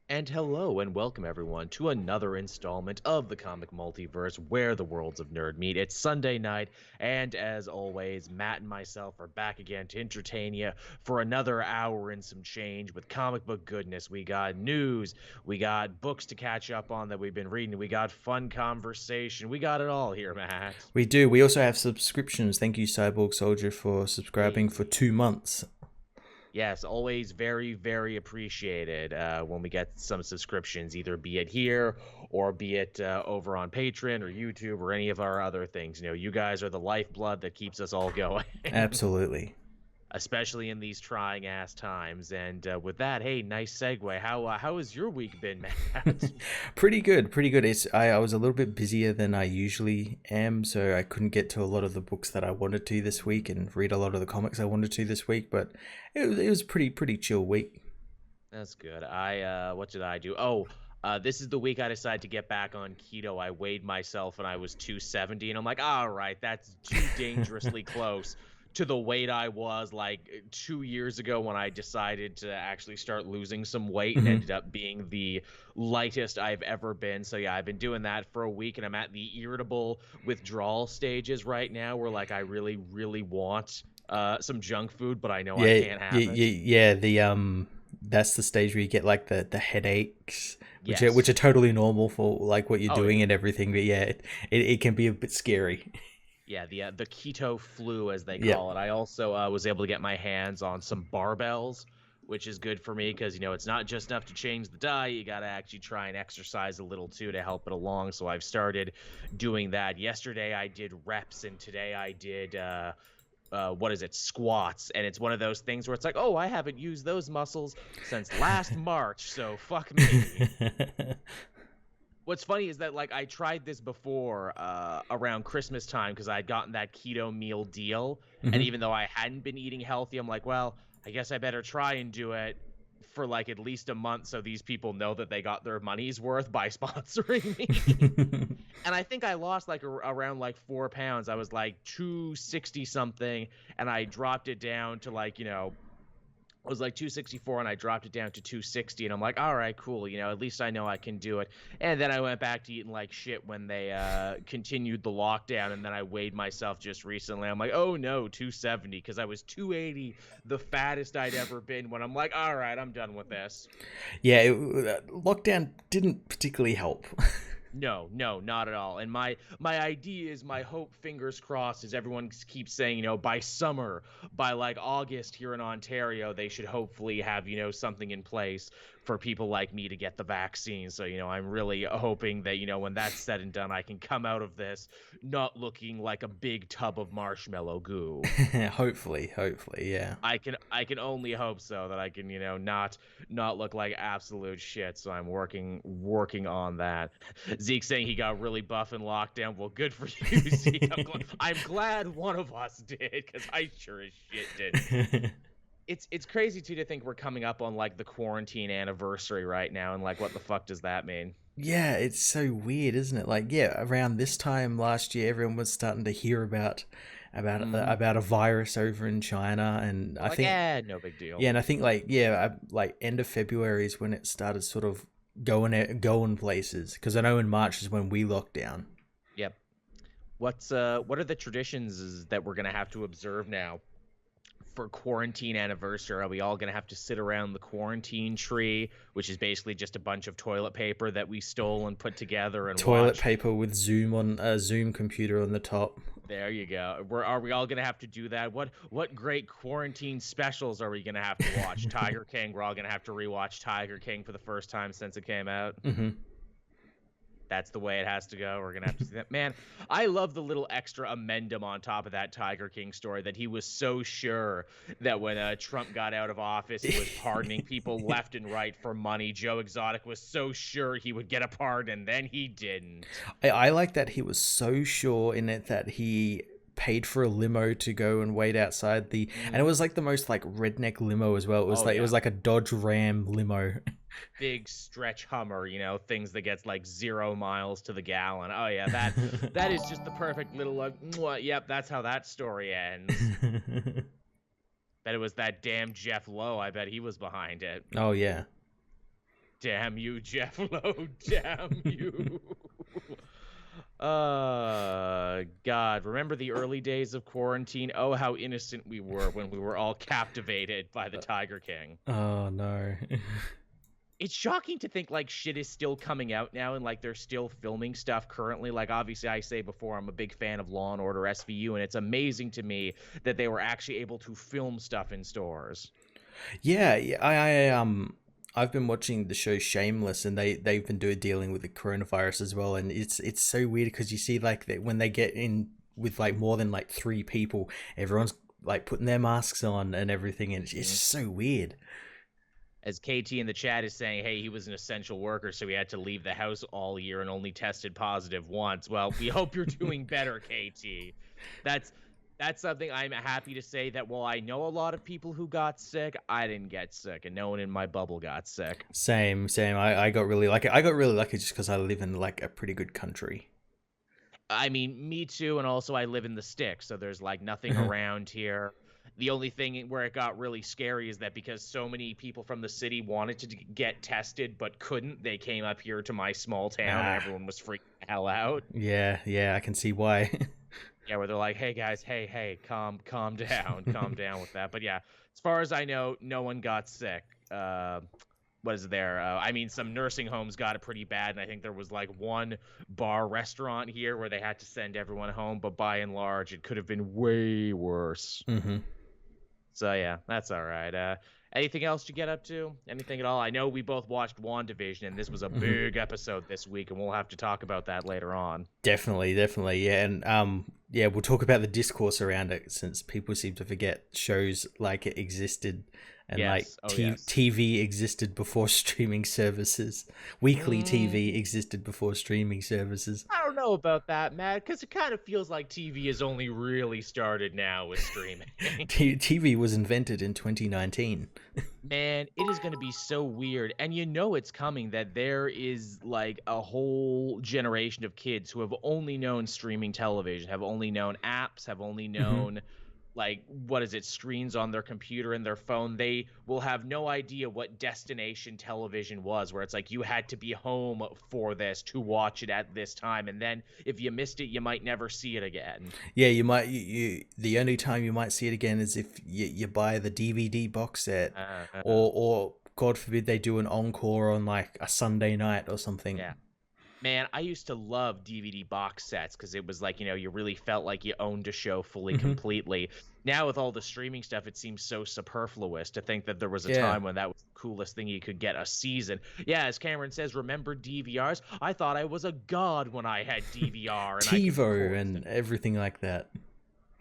And hello and welcome everyone to another installment of the comic multiverse where the worlds of nerd meet. It's Sunday night, and as always, Matt and myself are back again to entertain you for another hour and some change with comic book goodness. We got news, we got books to catch up on that we've been reading, we got fun conversation, we got it all here, Matt. We do. We also have subscriptions. Thank you, Cyborg Soldier, for subscribing for Hey. 2 months. Yes, always very, very appreciated when we get some subscriptions, either be it here or be it over on Patreon or YouTube or any of our other things. You know, you guys are the lifeblood that keeps us all going, Absolutely. especially in these trying ass times. And with that, hey, nice segue. How has your week been, Matt? Pretty good. Pretty good. I was a little bit busier than I usually am, so I couldn't get to a lot of the books that I wanted to this week and read a lot of the comics I wanted to this week. But it was pretty chill week. That's good. I what did I do? Oh, this is the week I decided to get back on keto. I weighed myself and I was 270, and I'm like, all right, that's too dangerously close to the weight I was like 2 years ago when I decided to actually start losing some weight and Mhm. ended up being the lightest I've ever been. So yeah, I've been doing that for a week, and I'm at the irritable withdrawal stages right now, where like I really, really want some junk food, but I know I Yeah, can't yeah, have it. yeah. That's the stage where you get like the headaches, which are Yes. totally normal for like what you're Oh doing yeah. and everything. But yeah, it can be a bit scary. Yeah, the keto flu, as they Yeah. call it. I also was able to get my hands on some barbells, which is good for me because it's not just enough to change the diet. You got to actually try and exercise a little too to help it along. So I've started doing that. Yesterday I did reps, and today I did what is it, squats. And it's one of those things where it's like, oh, I haven't used those muscles since last March, so fuck me. What's funny is that like I tried this before around Christmas time because I'd gotten that keto meal deal, and Hmm. even though I hadn't been eating healthy, I'm like, well, I guess I better try and do it for like at least a month so these people know that they got their money's worth by sponsoring me. And I think I lost like around like 4 pounds. I was like 260 something, and I dropped it down to like was like 264, and I dropped it down to 260, and I'm like, all right, cool, at least I know I can do it. And then I went back to eating like shit when they continued the lockdown, and then I weighed myself just recently. I'm like, oh no, 270, because I was 280, the fattest I'd ever been, when I'm like, all right, I'm done with this. Yeah, lockdown didn't particularly help. No, no, not at all. And my idea is, my hope, fingers crossed, is everyone keeps saying, by summer, by like August here in Ontario, they should hopefully have, something in place for people like me to get the vaccine. So, I'm really hoping that, when that's said and done, I can come out of this not looking like a big tub of marshmallow goo. Hopefully, yeah. I can only hope so, that I can, not look like absolute shit. So I'm working on that. Zeke saying he got really buff in lockdown. Well, good for you, Zeke. I'm glad one of us did, because I sure as shit didn't. It's crazy too to think we're coming up on like the quarantine anniversary right now, and like what the fuck does that mean? Yeah, it's so weird, isn't it? Like, yeah, around this time last year, everyone was starting to hear Hmm. about a virus over in China, and We're I like, think no big deal. yeah, and I think like yeah, like end of February is when it started sort of going places. Because I know in March is when we locked down. Yep. What are the traditions that we're gonna have to observe now for quarantine anniversary? Are we all gonna have to sit around the quarantine tree, which is basically just a bunch of toilet paper that we stole and put together and Toilet watch? paper with Zoom on a Zoom computer on the top. There you go. Are we all gonna have to do that? What great quarantine specials are we gonna have to watch? Tiger King. We're all gonna have to rewatch Tiger King for the first time since it came out. Hmm. That's the way it has to go. We're gonna have to see that. Man, I love the little extra amendum on top of that Tiger King story, that he was so sure that when Trump got out of office, he was pardoning people left and right for money. Joe Exotic was so sure he would get a pardon, then he didn't. I like that he was so sure in it that he paid for a limo to go and wait outside and it Mhm. was like the most like redneck limo as well. Oh It was yeah, like a Dodge Ram limo. big stretch Hummer. Things that gets like 0 miles to the gallon. Oh yeah, that is just the perfect little like. Mwah, yep, that's how that story ends. Bet it was that damn Jeff Lowe. I bet he was behind it. Oh yeah. Damn you, Jeff Lowe. Damn you. God, remember the early days of quarantine? Oh, how innocent we were when we were all captivated by the Tiger King. Oh no. It's shocking to think like shit is still coming out now and like they're still filming stuff currently. Like obviously I say before I'm a big fan of Law and Order SVU, and it's amazing to me that they were actually able to film stuff in stores. Yeah, I've been watching the show Shameless, and they've been dealing with the coronavirus as well, and it's so weird because you see like when they get in with like more than like 3 people, everyone's like putting their masks on and everything, and it's just so weird. As KT in the chat is saying, hey, he was an essential worker, so he had to leave the house all year and only tested positive once. Well, we hope you're doing better, KT. That's something I'm happy to say that while I know a lot of people who got sick, I didn't get sick, and no one in my bubble got sick. Same. I got really lucky. I got really lucky just because I live in like a pretty good country. I mean, me too, and also I live in the sticks, so there's like nothing around here. The only thing where it got really scary is that because so many people from the city wanted to get tested but couldn't, they came up here to my small town and everyone was freaking the hell out. Yeah, I can see why. Yeah, where they're like, hey guys, hey, calm down, calm down with that. But yeah, as far as I know, no one got sick. What is there? I mean, some nursing homes got it pretty bad, and I think there was like one bar restaurant here where they had to send everyone home, but by and large, it could have been way worse. Mm-hmm. So yeah, that's all right. Anything else to get up to? Anything at all? I know we both watched WandaVision, and this was a big episode this week, and we'll have to talk about that later on. Definitely, yeah, and yeah, we'll talk about the discourse around it since people seem to forget shows like it existed. And yes. like TV existed before streaming services. Weekly TV existed before streaming services. I don't know about that, Matt, because it kind of feels like TV has only really started now with streaming. TV was invented in 2019. Man, it is going to be so weird. And you know it's coming that there is like a whole generation of kids who have only known streaming television, have only known apps, have only known... like, what is it, screens on their computer and their phone. They will have no idea what destination television was, where it's like you had to be home for this to watch it at this time, and then if you missed it, you might never see it again. Yeah, you might. The only time you might see it again is if you buy the DVD box set, or God forbid they do an encore on like a Sunday night or something. Yeah. Man, I used to love DVD box sets because it was like, you really felt like you owned a show fully, completely. Now with all the streaming stuff, it seems so superfluous to think that there was a time when that was the coolest thing you could get, a season. Yeah, as Cameron says, remember DVRs? I thought I was a god when I had DVR. And TiVo and everything like that.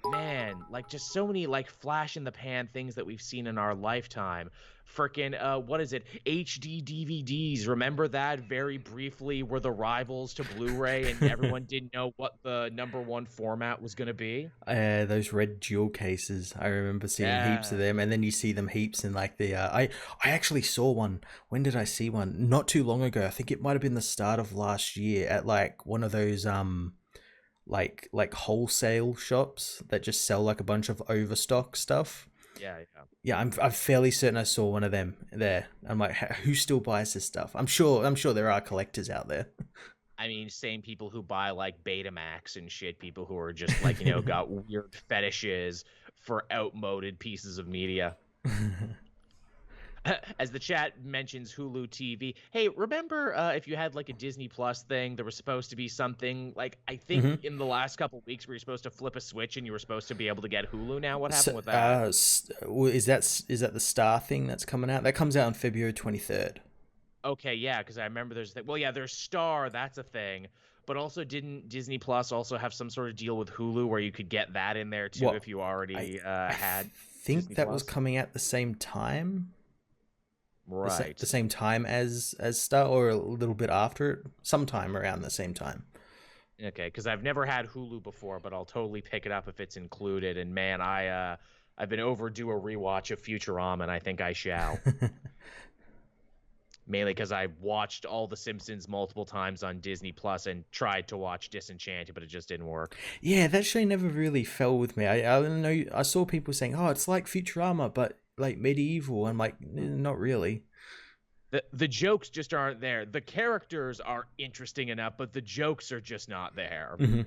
Man, like just so many like flash in the pan things that we've seen in our lifetime. Frickin' what is it? HD DVDs. Remember that very briefly were the rivals to Blu-ray, and everyone didn't know what the #1 format was going to be. Those red jewel cases. I remember seeing heaps of them, and then you see them heaps in like the. I actually saw one. When did I see one? Not too long ago. I think it might have been the start of last year at like one of those like wholesale shops that just sell like a bunch of overstock stuff. Yeah, I'm fairly certain I saw one of them there. I'm like, who still buys this stuff? I'm sure there are collectors out there. I mean, same people who buy like Betamax and shit, people who are just like, got weird fetishes for outmoded pieces of media. As the chat mentions Hulu TV. Hey, remember if you had like a Disney Plus thing, there was supposed to be something like, I think in the last couple of weeks where you're supposed to flip a switch and you were supposed to be able to get Hulu now? What happened with that? Is that the Star thing that's coming out? That comes out on February 23rd. Okay, yeah, because I remember there's there's Star, that's a thing. But also didn't Disney Plus also have some sort of deal with Hulu where you could get that in there too if you already had? I think Disney that Plus? Was coming at the same time. Right. The same time as Star, or a little bit after it, sometime around the same time. Okay, because I've never had Hulu before, but I'll totally pick it up if it's included. And man, I've been overdue a rewatch of Futurama, and I think I shall. Mainly because I watched all The Simpsons multiple times on Disney Plus and tried to watch Disenchanted, but it just didn't work. Yeah, that show never really fell with me. I don't know. I saw people saying, "Oh, it's like Futurama, but like medieval." I'm like, not really. the jokes just aren't there. The characters are interesting enough, but the jokes are just not there. Mm-hmm.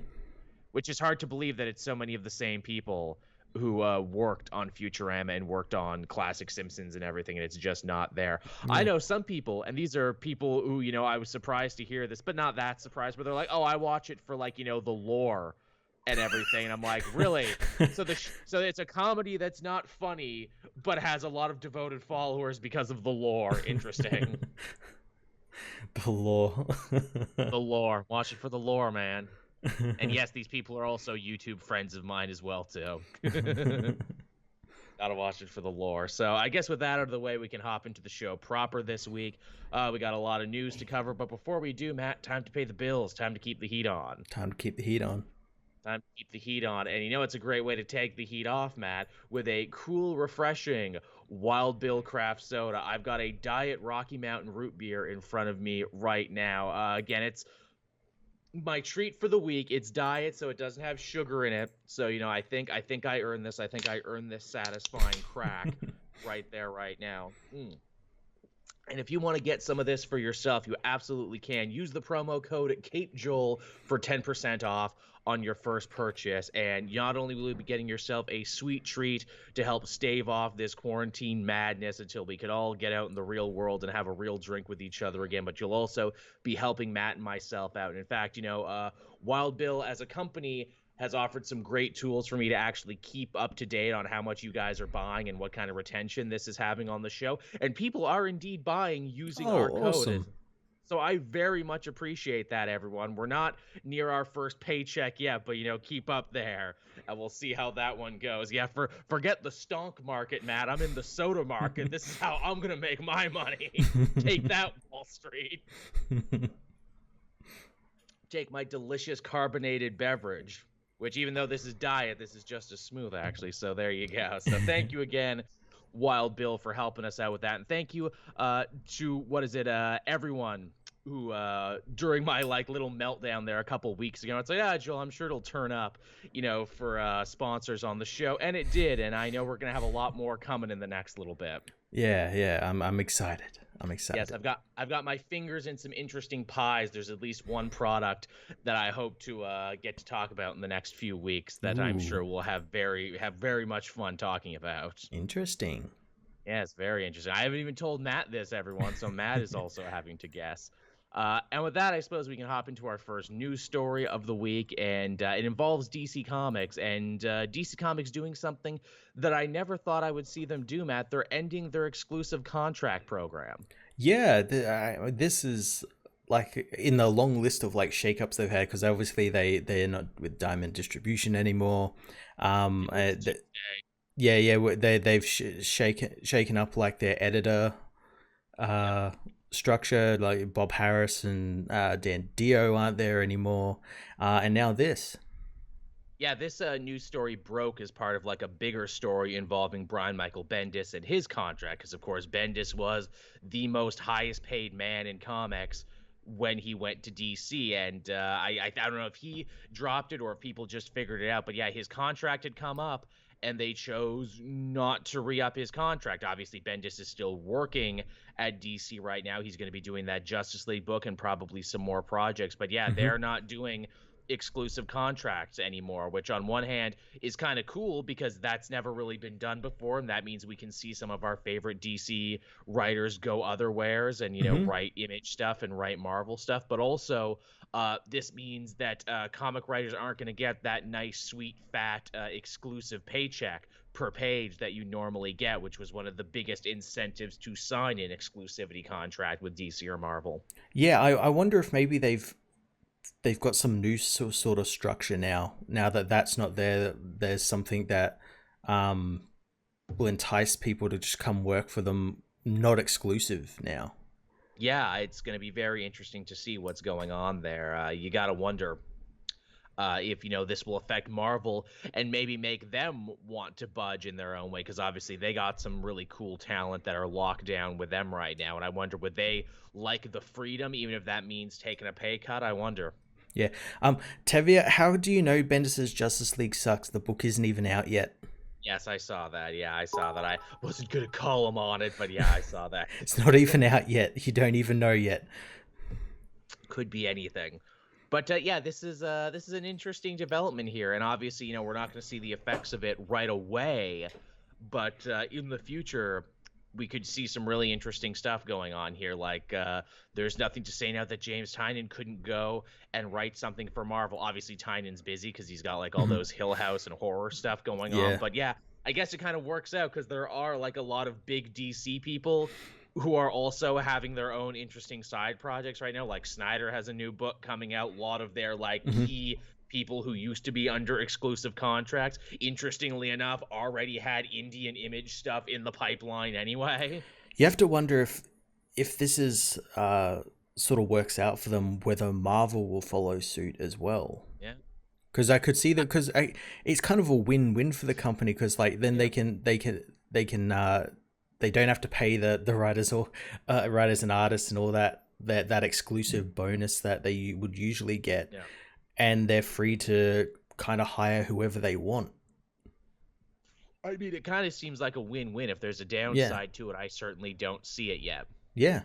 Which is hard to believe that it's so many of the same people who worked on Futurama and worked on classic Simpsons and everything, and it's just not there. Yeah. I know some people, and these are people who, I was surprised to hear this, but not that surprised, but they're like, oh, I watch it for, like, the lore and everything, and I'm like, really? So it's a comedy that's not funny, but has a lot of devoted followers because of the lore. Interesting. The lore. The lore. Watch it for the lore, man. And yes, these people are also YouTube friends of mine as well, too. Gotta watch it for the lore. So I guess with that out of the way, we can hop into the show proper this week. We got a lot of news to cover, but before we do, Matt, time to pay the bills. Time to keep the heat on. Time to keep the heat on. Time to keep the heat on. And it's a great way to take the heat off, Matt, with a cool, refreshing Wild Bill craft soda. I've got a Diet Rocky Mountain root beer in front of me right now. Again, it's my treat for the week. It's diet, so it doesn't have sugar in it. So I think I earned this. I think I earned this satisfying crack right there, right now. And if you want to get some of this for yourself, you absolutely can. Use the promo code CapeJoel for 10% off on your first purchase. And not only will you be getting yourself a sweet treat to help stave off this quarantine madness until we could all get out in the real world and have a real drink with each other again, but you'll also be helping Matt and myself out. And in fact, Wild Bill as a company has offered some great tools for me to actually keep up to date on how much you guys are buying and what kind of retention this is having on the show. And people are indeed buying using our code. Awesome. So I very much appreciate that, everyone. We're not near our first paycheck yet, but, keep up there, and we'll see how that one goes. Yeah, forget the stonk market, Matt. I'm in the soda market. This is how I'm going to make my money. Take that, Wall Street. Take my delicious carbonated beverage, which even though this is diet, this is just as smooth, actually. So there you go. So thank you again, Wild Bill, for helping us out with that. And thank you to, everyone who, during my, little meltdown there a couple weeks ago, it's like, Joel, I'm sure it'll turn up, for sponsors on the show. And it did. And I know we're going to have a lot more coming in the next little bit. Yeah. I'm excited. Yes, I've got my fingers in some interesting pies. There's at least one product that I hope to get to talk about in the next few weeks that I'm sure we'll have very much fun talking about. Interesting. Yes, very interesting. I haven't even told Matt this, everyone, so Matt is also having to guess. And with that, I suppose we can hop into our first news story of the week, and it involves DC Comics, and DC Comics doing something that I never thought I would see them do, Matt. They're ending their exclusive contract program. Yeah, this is in the long list of shakeups they've had, because obviously they're not with Diamond Distribution anymore. They've shaken up their editor structure. Bob Harris and Dan Dio aren't there anymore, and now this. Yeah, this news story broke as part of a bigger story involving Brian Michael Bendis and his contract, because of course Bendis was the most highest paid man in comics when he went to DC, and I don't know if he dropped it or if people just figured it out, but yeah, his contract had come up and they chose not to re-up his contract. Obviously, Bendis is still working at DC right now. He's going to be doing that Justice League book and probably some more projects. But yeah, they're not doing exclusive contracts anymore, which on one hand is kind of cool because that's never really been done before, and that means we can see some of our favorite DC writers go otherwheres and write Image stuff and write Marvel stuff. But also this means that comic writers aren't going to get that nice sweet fat exclusive paycheck per page that you normally get, which was one of the biggest incentives to sign an exclusivity contract with DC or Marvel. Yeah, I wonder if maybe they've got some new sort of structure now that that's not there. There's something that will entice people to just come work for them, not exclusive now. Yeah, it's going to be very interesting to see what's going on there. You got to wonder if this will affect Marvel and maybe make them want to budge in their own way, because obviously they got some really cool talent that are locked down with them right now, and I wonder would they like the freedom, even if that means taking a pay cut. I wonder. Yeah. Tevia, how do you know Bendis's Justice League sucks? The book isn't even out yet. Yes, I saw that. Yeah, I saw that. I wasn't gonna call him on it, but yeah, I saw that. It's not even out yet. You don't even know yet. Could be anything. But yeah, this is an interesting development here, and obviously, we're not going to see the effects of it right away, but in the future, we could see some really interesting stuff going on here. Like, there's nothing to say now that James Tynion couldn't go and write something for Marvel. Obviously, Tynion's busy because he's got like all Mhm. those Hill House and horror stuff going on. Yeah. But yeah, I guess it kind of works out because there are like a lot of big DC people who are also having their own interesting side projects right now. Like Snyder has a new book coming out. A lot of their like Mhm. key people who used to be under exclusive contracts, interestingly enough, already had Indian Image stuff in the pipeline anyway. You have to wonder if this is sort of works out for them, whether Marvel will follow suit as well. Yeah. Because I could see that, because it's kind of a win-win for the company, because like then Yeah. they don't have to pay the writers or writers and artists and all that exclusive bonus that they would usually get, Yeah. and they're free to kind of hire whoever they want. I mean, it kind of seems like a win-win. If there's a Yeah, downside to it, I certainly don't see it yet. yeah,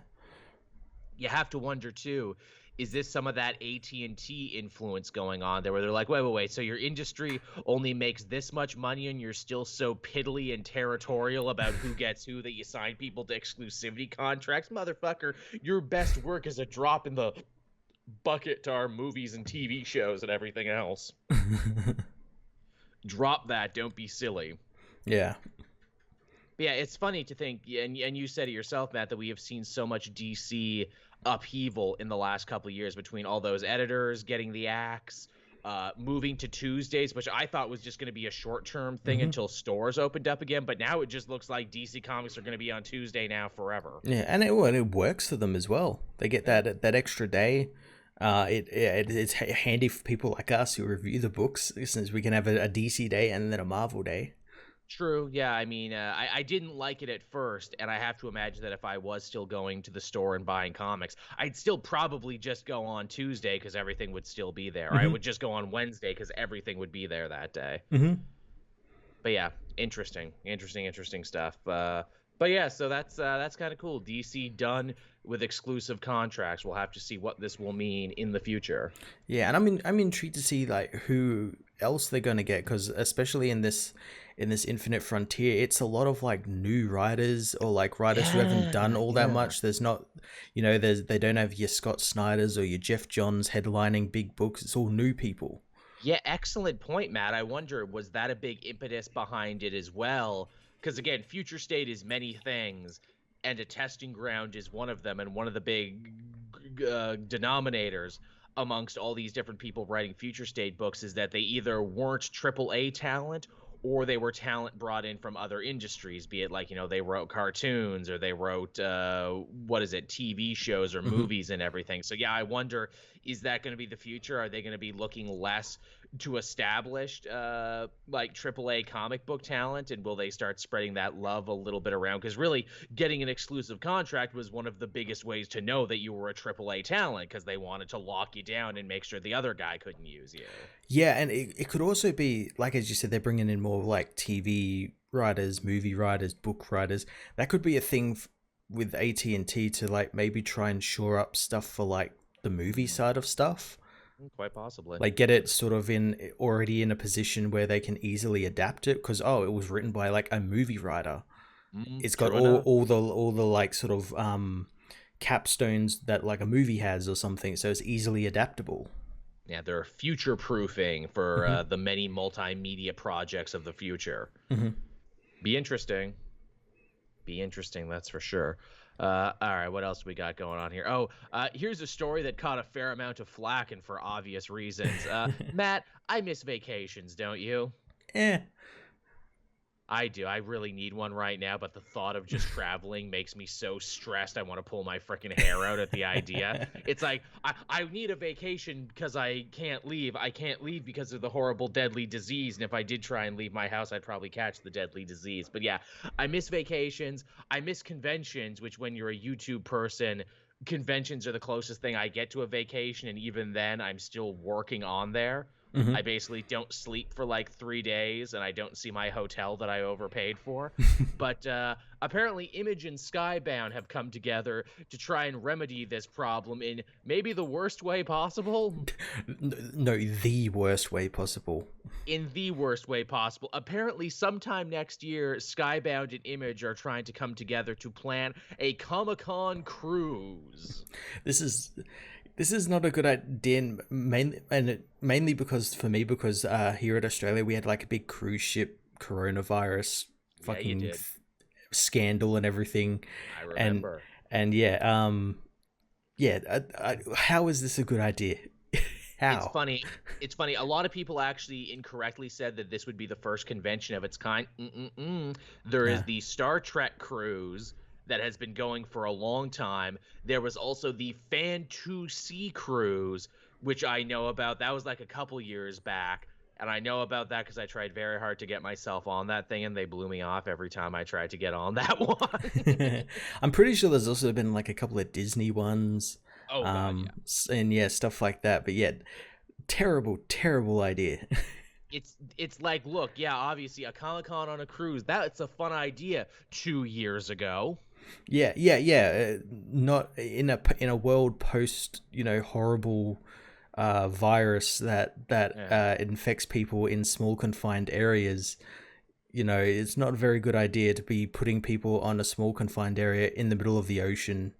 You have to wonder too, is this some of that AT&T influence going on there where they're like, wait, so your industry only makes this much money and you're still so piddly and territorial about who gets who that you sign people to exclusivity contracts? Motherfucker, your best work is a drop in the bucket to our movies and TV shows and everything else. Drop that, don't be silly. yeah. But yeah, it's funny to think, and you said it yourself, Matt, that we have seen so much DC upheaval in the last couple of years between all those editors getting the axe, moving to Tuesdays, which I thought was just going to be a short-term thing Hmm. until stores opened up again. But now it just looks like DC Comics are going to be on Tuesday now forever. Yeah, and it works for them as well. They get Yeah. that extra day. It's handy for people like us who review the books, since we can have a DC day and then a Marvel day. True. Yeah. I mean, I didn't like it at first, and I have to imagine that if I was still going to the store and buying comics, I'd still probably just go on Tuesday because everything would still be there. Or I Hmm. would just go on Wednesday because everything would be there that day. Hmm. But yeah, interesting stuff. But yeah, so that's kind of cool. DC done with exclusive contracts. We'll have to see what this will mean in the future. Yeah, and I'm intrigued to see like who else they're gonna get, because especially in this Infinite Frontier, it's a lot of like new writers, or like writers who haven't done all that Yeah. much. There's not, they don't have your Scott Snyders or your Jeff Johns headlining big books. It's all new people. Yeah, excellent point, Matt. I wonder, was that a big impetus behind it as well? Because again, Future State is many things, and a testing ground is one of them, and one of the big denominators amongst all these different people writing Future State books is that they either weren't AAA talent or they were talent brought in from other industries, be it like, they wrote cartoons or they wrote, what is it, TV shows or Hmm. movies and everything. So yeah, I wonder, is that going to be the future? Are they going to be looking less to established like AAA comic book talent, and will they start spreading that love a little bit around? Because really, getting an exclusive contract was one of the biggest ways to know that you were a AAA talent, because they wanted to lock you down and make sure the other guy couldn't use you. Yeah, and it could also be, like as you said, they're bringing in more like TV writers, movie writers, book writers. That could be a thing with AT&T to like maybe try and shore up stuff for like the movie side of stuff. Quite possibly. Like get it sort of already in a position where they can easily adapt it, because it was written by like a movie writer. It's got True enough. all the like sort of capstones that like a movie has or something, so it's easily adaptable. Yeah, they're future proofing for Hmm. the many multimedia projects of the future. Hmm. Be interesting. Be interesting, that's for sure. All right, what else we got going on here? Oh, here's a story that caught a fair amount of flack, and for obvious reasons. Matt, I miss vacations, don't you? Eh. I do. I really need one right now, but the thought of just traveling makes me so stressed. I want to pull my freaking hair out at the idea. It's like, I need a vacation because I can't leave. I can't leave because of the horrible deadly disease. And if I did try and leave my house, I'd probably catch the deadly disease. But yeah, I miss vacations. I miss conventions, which when you're a YouTube person, conventions are the closest thing I get to a vacation. And even then, I'm still working on there. Mhm. I basically don't sleep for like 3 days, and I don't see my hotel that I overpaid for. But apparently, Image and Skybound have come together to try and remedy this problem in maybe the worst way possible. No, the worst way possible. In the worst way possible. Apparently, sometime next year, Skybound and Image are trying to come together to plan a Comic-Con cruise. This is this is not a good idea, mainly because for me, because here at Australia we had like a big cruise ship coronavirus Yeah, you fucking did. scandal and everything, I and remember. how is this a good idea? It's How? funny. It's funny. A lot of people actually incorrectly said that this would be the first convention of its kind. There is No. the Star Trek cruise that has been going for a long time. There was also the Fan 2C cruise, which I know about. That was like a couple years back. And I know about that because I tried very hard to get myself on that thing, and they blew me off every time I tried to get on that one. I'm pretty sure there's also been like a couple of Disney ones, Oh, God, yeah. and yeah, stuff like that. But yeah, terrible, terrible idea. It's like, look, yeah, obviously a Comic-Con on a cruise, that's a fun idea 2 years ago. Yeah. Not in a world post, horrible virus that Yeah. infects people in small confined areas. It's not a very good idea to be putting people on a small confined area in the middle of the ocean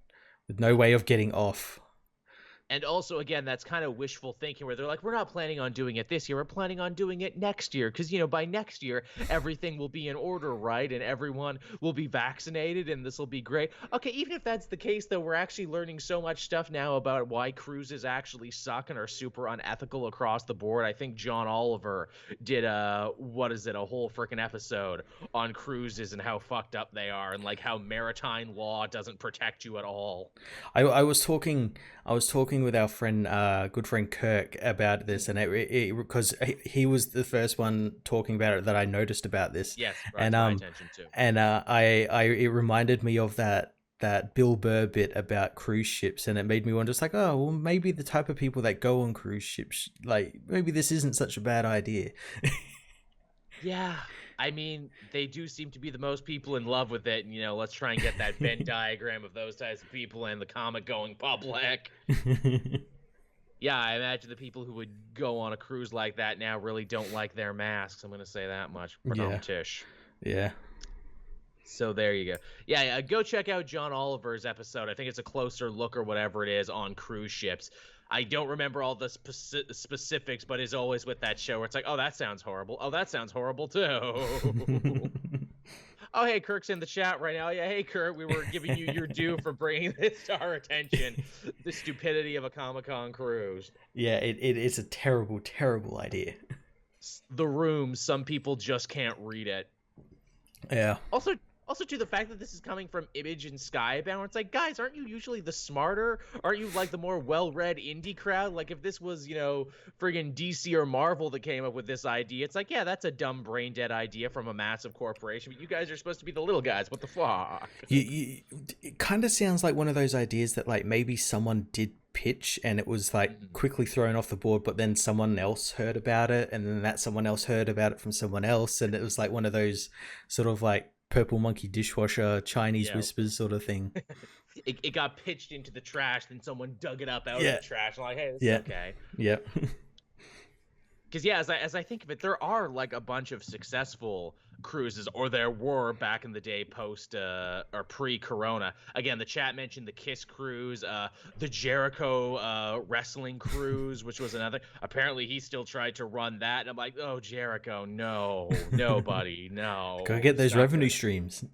with no way of getting off. And also, again, that's kind of wishful thinking where they're like, we're not planning on doing it this year. We're planning on doing it next year. Because, by next year, everything will be in order, right? And everyone will be vaccinated and this will be great. Okay, even if that's the case, though, we're actually learning so much stuff now about why cruises actually suck and are super unethical across the board. I think John Oliver did a whole freaking episode on cruises and how fucked up they are and like how maritime law doesn't protect you at all. I was talking with our friend, good friend Kirk, about this, and because he was the first one talking about it that I noticed about this, Yes, brought and to my attention too. it reminded me of that Bill Burr bit about cruise ships, and it made me wonder, it's like, oh, well, maybe the type of people that go on cruise ships, like maybe this isn't such a bad idea. Yeah, I mean, they do seem to be the most people in love with it, and let's try and get that Venn diagram of those types of people and the comic-going public. Yeah, I imagine the people who would go on a cruise like that now really don't like their masks. I'm going to say that much. Yeah. Tish. Yeah. So there you go. Yeah, go check out John Oliver's episode. I think it's a closer look or whatever it is on cruise ships. I don't remember all the specifics, but as always with that show where it's like, oh, that sounds horrible. Oh, that sounds horrible too. Oh, hey, Kirk's in the chat right now. Yeah, hey, Kirk, we were giving you your due for bringing this to our attention. The stupidity of a Comic-Con cruise. Yeah, it's a terrible, terrible idea. The Room, some people just can't read it. Yeah. Also, to the fact that this is coming from Image and Skybound, it's like, guys, aren't you usually the smarter? Aren't you like the more well-read indie crowd? Like, if this was, friggin' DC or Marvel that came up with this idea, it's like, yeah, that's a dumb brain-dead idea from a massive corporation, but you guys are supposed to be the little guys. What the fuck? It kind of sounds like one of those ideas that, like, maybe someone did pitch and it was, like, quickly thrown off the board, but then someone else heard about it, and then that someone else heard about it from someone else, and it was, like, one of those sort of, like, Purple Monkey Dishwasher Chinese whispers sort of thing. It got pitched into the trash, then someone dug it up out of the trash. I'm like, hey, this is okay. Yep. Because as I think of it, there are like a bunch of successful cruises, or there were back in the day post or pre-corona. Again, the chat mentioned the Kiss cruise, the Jericho wrestling cruise, which was another. Apparently, he still tried to run that, and I'm like, oh, Jericho, no, buddy, no. Go get those Stop revenue it. streams.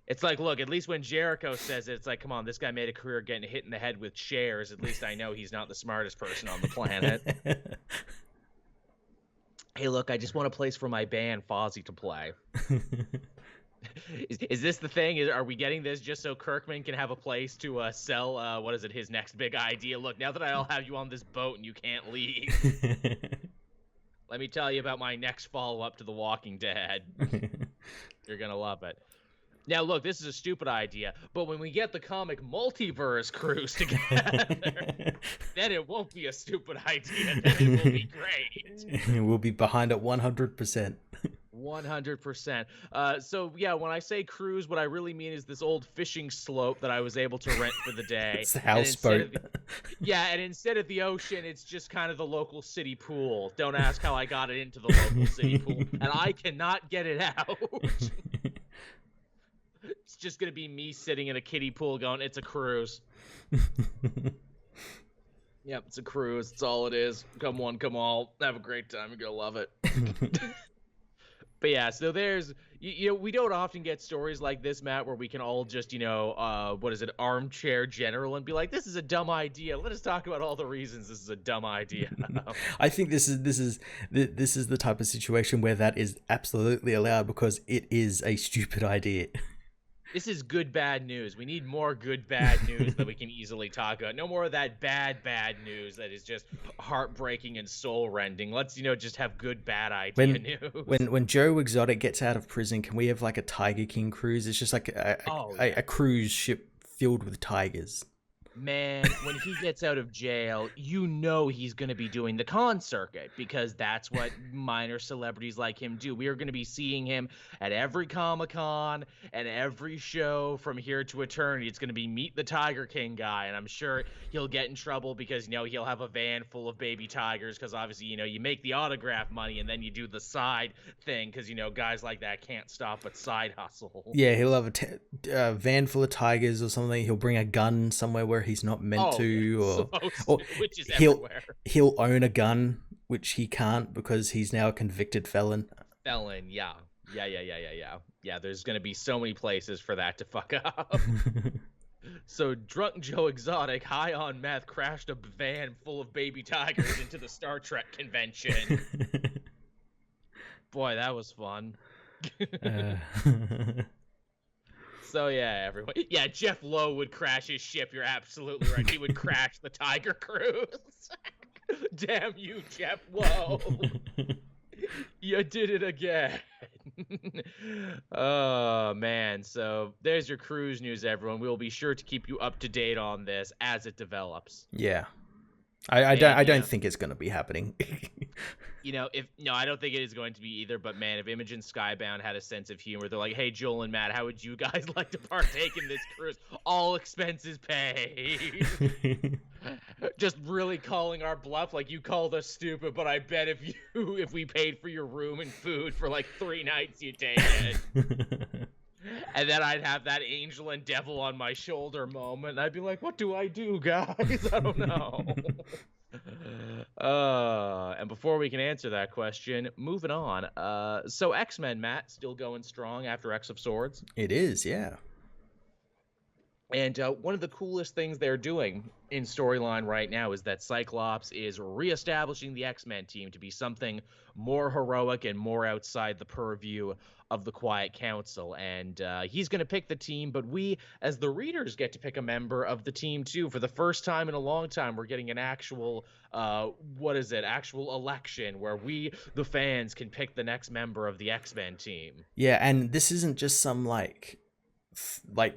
It's like, look, at least when Jericho says it, it's like, come on, this guy made a career getting hit in the head with chairs. At least I know he's not the smartest person on the planet. Hey, look, I just want a place for my band Fozzy to play. Is this the thing? Are we getting this just so Kirkman can have a place to sell, his next big idea? Look, now that I'll have you on this boat and you can't leave, let me tell you about my next follow-up to The Walking Dead. You're going to love it. Now, look, this is a stupid idea, but when we get the comic Multiverse cruise together, then it won't be a stupid idea. Then it will be great. We'll be behind it 100%. 100%. So yeah, when I say cruise, what I really mean is this old fishing slope that I was able to rent for the day. It's the houseboat. And instead of the ocean, it's just kind of the local city pool. Don't ask how I got it into the local city pool, and I cannot get it out. It's just gonna be me sitting in a kiddie pool going, "It's a cruise." Yep, it's a cruise. It's all it is. Come one, come all. Have a great time. You're gonna love it. But yeah, so there's, we don't often get stories like this, Matt, where we can all just, armchair general and be like, this is a dumb idea. Let us talk about all the reasons this is a dumb idea. I think this is the type of situation where that is absolutely allowed because it is a stupid idea. This is good, bad news. We need more good, bad news that we can easily talk about. No more of that bad news that is just heartbreaking and soul-rending. Let's, just have good, bad idea news. When Joe Exotic gets out of prison, can we have like a Tiger King cruise? It's just like a cruise ship filled with tigers. Man, when he gets out of jail, he's going to be doing the con circuit because that's what minor celebrities like him do. We are going to be seeing him at every Comic-Con and every show from here to eternity. It's going to be meet the Tiger King guy, and I'm sure he'll get in trouble because, he'll have a van full of baby tigers because obviously, you make the autograph money and then you do the side thing because, guys like that can't stop but side hustle. Yeah, he'll have a van full of tigers or something. He'll bring a gun somewhere where he's not meant to, or which is he'll own a gun, which he can't because he's now a convicted felon. Yeah. There's gonna be so many places for that to fuck up. So drunk Joe Exotic, high on meth, crashed a van full of baby tigers into the Star Trek convention. Boy, that was fun. So yeah, everyone. Yeah, Jeff Lowe would crash his ship. You're absolutely right. He would crash the Tiger Cruise. Damn you, Jeff Lowe. You did it again. Oh man. So there's your cruise news, everyone. We'll be sure to keep you up to date on this as it develops. Yeah. I don't think it's going to be happening. I don't think it is going to be either. But man, if Imogen Skybound had a sense of humor, they're like, "Hey, Joel and Matt, how would you guys like to partake in this cruise? All expenses paid." Just really calling our bluff, like you called us stupid, but I bet if we paid for your room and food for like 3 nights, you'd take it. And then I'd have that angel and devil on my shoulder moment. And I'd be like, what do I do, guys? I don't know. And before we can answer that question, moving on. So X-Men, Matt, still going strong after X of Swords? It is, yeah. And one of the coolest things they're doing in storyline right now is that Cyclops is reestablishing the X-Men team to be something more heroic and more outside the purview of the Quiet Council. And he's going to pick the team, but we, as the readers, get to pick a member of the team, too. For the first time in a long time, we're getting an actual, actual election where we, the fans, can pick the next member of the X-Men team. Yeah, and this isn't just some, like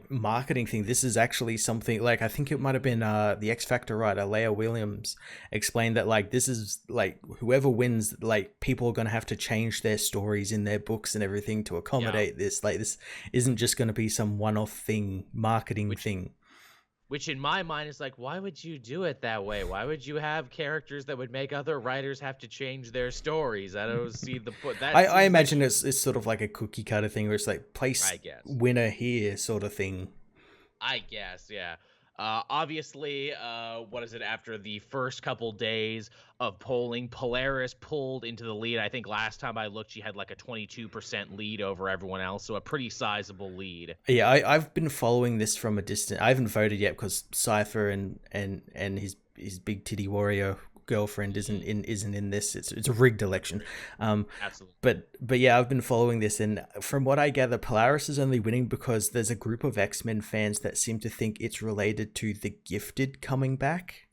marketing thing. This is actually something like, I think it might have been the X Factor writer Leah Williams explained that like this is like whoever wins, like people are going to have to change their stories in their books and everything to accommodate this. Like this isn't just going to be some one-off thing, marketing thing. Which in my mind is like, why would you do it that way? Why would you have characters that would make other writers have to change their stories? I don't see the point. I imagine it's sort of like a cookie cutter thing where it's like place winner here sort of thing. I guess, yeah. Obviously, after the first couple days of polling, Polaris pulled into the lead. I think last time I looked, she had like a 22% lead over everyone else, so a pretty sizable lead. Yeah, I've been following this from a distance. I haven't voted yet because Cypher and his big titty warrior girlfriend isn't in this. It's a rigged election. Absolutely. But yeah, I've been following this, and from what I gather, Polaris is only winning because there's a group of X-Men fans that seem to think it's related to the Gifted coming back.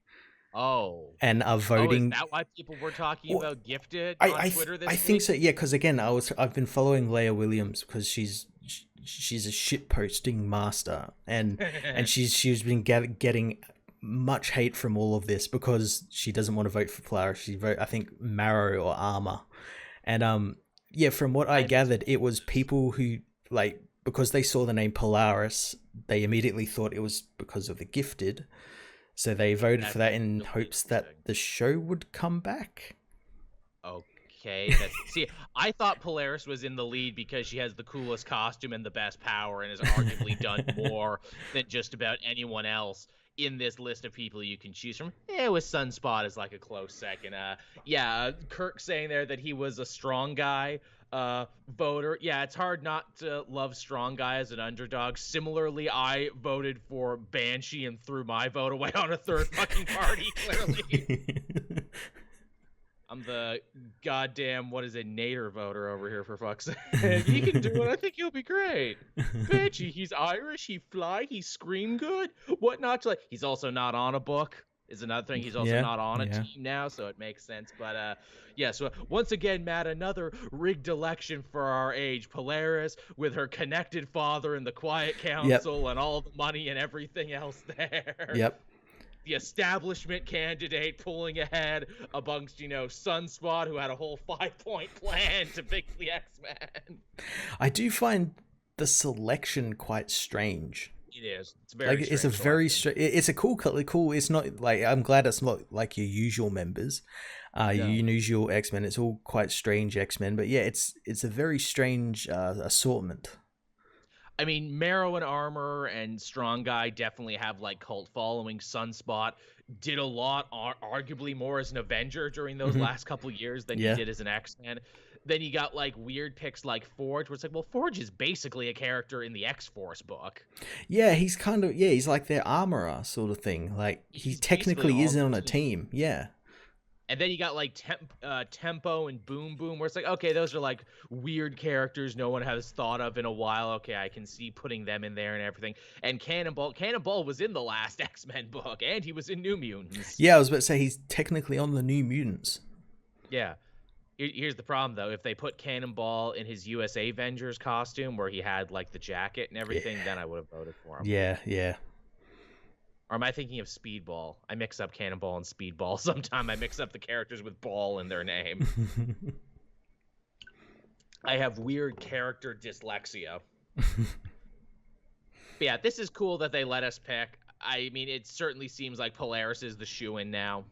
Oh. and are Oh, is voting. that why people were talking Well, about Gifted I on I, Twitter I this think week? so. Yeah, because again, I've been following Leia Williams because she's a shit posting master, and she's been getting much hate from all of this because she doesn't want to vote for Polaris. She vote, I think, Marrow or Armor, and yeah, from what I I miss gathered, it was this. people who, like, because they saw the name Polaris, they immediately thought it was because of the Gifted, so they voted for That's that in really hopes that interesting. the show would come back. Okay, see, I thought Polaris was in the lead because she has the coolest costume and the best power and has arguably done more than just about anyone else in this list of people you can choose from. With Sunspot is like a close second. Kirk saying there that he was a strong guy voter. Yeah, it's hard not to love strong guy as an underdog. Similarly, I voted for Banshee and threw my vote away on a third fucking party, clearly. I'm the goddamn, what is it, Nader voter over here, for fuck's sake. He can do it. I think he'll be great. Bitchy, he's Irish, he fly, he scream good. What not to like? He's also not on a book, is another thing. He's also Yeah, not on a yeah. team now, so it makes sense. But yeah, so once again, Matt, another rigged election for our age. Polaris with her connected father in the Quiet Yep. Council and all the money and everything else there. Yep. The establishment candidate pulling ahead amongst, Sunspot, who had a whole 5-point plan to fix the X-Men. I do find the selection quite strange. It is. It's very like it's a strange very selection. it's a cool. It's not like, I'm glad it's not like your usual members, your No. usual X-Men. It's all quite strange X-Men, but yeah, it's a very strange assortment. I mean, Marrow and Armor and Strong Guy definitely have like cult following. Sunspot did a lot, arguably more as an Avenger during those last couple years than he Yeah. did as an X-Men. Then you got like weird picks like Forge, where it's like, well, Forge is basically a character in the X-Force book. Yeah, he's kind of, yeah, he's like their armorer sort of thing. Like, he He's basically technically on isn't the on a team. team. Yeah. And then you got like Tempo and Boom Boom, where it's like, okay, those are like weird characters no one has thought of in a while. Okay, I can see putting them in there and everything. And Cannonball was in the last X-Men book, and he was in New Mutants. Yeah, I was about to say he's technically on the New Mutants. Yeah. Here's the problem, though. If they put Cannonball in his USA Avengers costume, where he had like the jacket and everything, then I would have voted for him. Yeah, yeah. Or am I thinking of Speedball? I mix up Cannonball and Speedball. Sometime I mix up the characters with ball in their name. I have weird character dyslexia. But yeah, this is cool that they let us pick. I mean, it certainly seems like Polaris is the shoe-in now.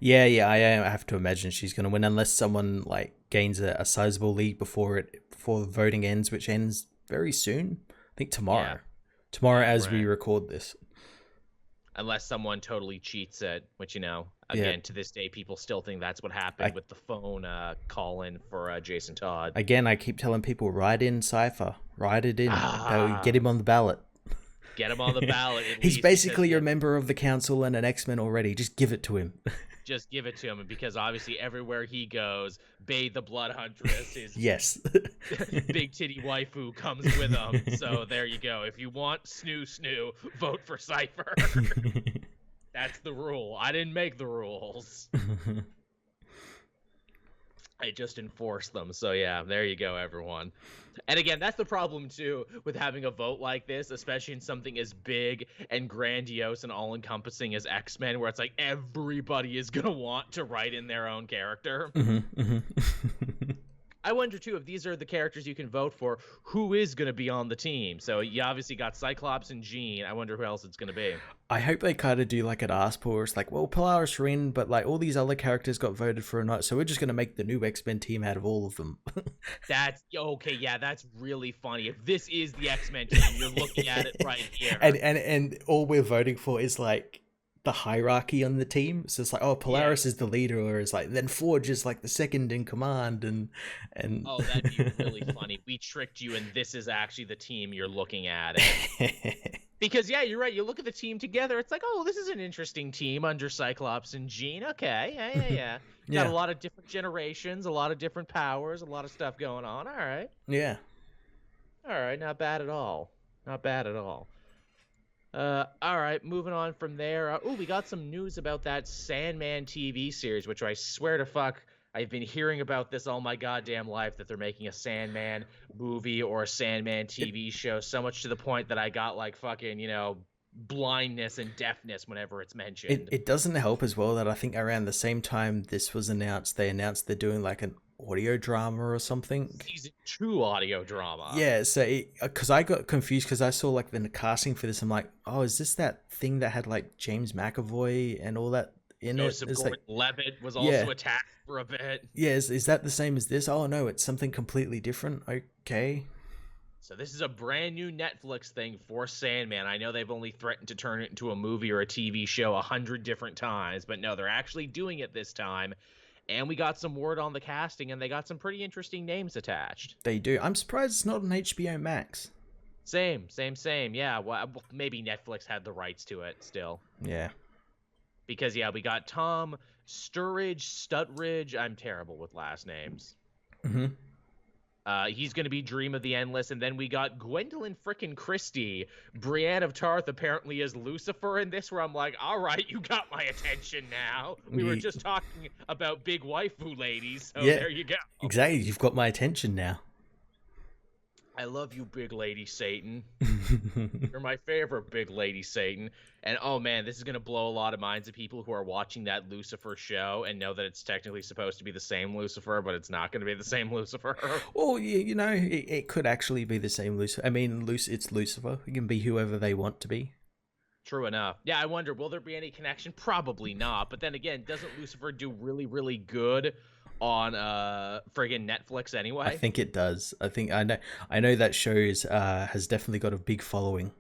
Yeah, I have to imagine she's going to win unless someone like gains a sizable lead before the voting ends, which ends very soon. I think tomorrow. Yeah. Tomorrow, as right. we record this. Unless someone totally cheats it, which, again, to this day, people still think that's what happened with the phone call-in for Jason Todd. Again, I keep telling people, write in Cypher. Write it in. Get him on the ballot. Get him on the ballot. He's basically a member of the council and an X-Men already. Just give it to him. Just give it to him, because obviously everywhere he goes, Bae the Blood Huntress, his yes. big titty waifu, comes with him. So there you go. If you want snoo, vote for Cypher. That's the rule. I didn't make the rules. I just enforce them. So yeah, there you go, everyone. And again, that's the problem too with having a vote like this, especially in something as big and grandiose and all-encompassing as X-Men, where it's like everybody is gonna want to write in their own character. I wonder too, if these are the characters you can vote for, who is going to be on the team? So you obviously got Cyclops and Jean. I wonder who else it's going to be. I hope they kind of do like an ask pool. It's like, well, Polaris are in, but like all these other characters got voted for or not, so we're just going to make the new X-Men team out of all of them. That's okay. Yeah, that's really funny. If this is the X-Men team, you're looking at it right here. And all we're voting for is like the hierarchy on the team. So it's like, oh, Polaris is the leader, or it's like then Forge is like the second in command, and oh, that'd be really funny. We tricked you, and this is actually the team you're looking at. Because yeah, you're right. You look at the team together, it's like, oh, this is an interesting team under Cyclops and Jean. Okay, yeah. Got a lot of different generations, a lot of different powers, a lot of stuff going on. All right. Yeah. All right, not bad at all. All right, moving on from there. We got some news about that Sandman TV series, which I swear to fuck, I've been hearing about this all my goddamn life, that they're making a Sandman movie or a Sandman It TV show, so much to the point that I got like fucking, blindness and deafness whenever it's it mentioned. it doesn't help as well that I think around the same time this was announced, they announced they're doing like an audio drama or something. Season 2 audio drama. Yeah, so because I got confused because I saw like the casting for this, I'm like, oh, is this that thing that had like James McAvoy and all that in it? Joseph It's like, Gordon-Levitt was yeah, also attached for a bit. yeah. Is that the same as this? Oh no, it's something completely different. Okay. So this is a brand new Netflix thing for Sandman. I know they've only threatened to turn it into a movie or a TV show 100 different times, but no, they're actually doing it this time. And we got some word on the casting, and they got some pretty interesting names attached. They do. I'm surprised it's not on HBO Max. Same. Yeah, well, maybe Netflix had the rights to it still. Yeah. Because, yeah, we got Tom Stutridge. I'm terrible with last names. Mm-hmm. He's going to be Dream of the Endless. And then we got Gwendolyn frickin' Christie. Brienne of Tarth apparently is Lucifer in this, where I'm like, all right, you got my attention now. We were just talking about big waifu ladies, so yeah, there you go. Exactly, you've got my attention now. I love you, big lady Satan. You're my favorite, big lady Satan. And oh man, this is going to blow a lot of minds of people who are watching that Lucifer show and know that it's technically supposed to be the same Lucifer, but it's not going to be the same Lucifer. Well, it could actually be the same Lucifer. I mean, it's Lucifer. It can be whoever they want to be. True enough. Yeah, I wonder, will there be any connection? Probably not. But then again, doesn't Lucifer do really, really good on friggin' Netflix anyway? I think it does. I know that shows has definitely got a big following.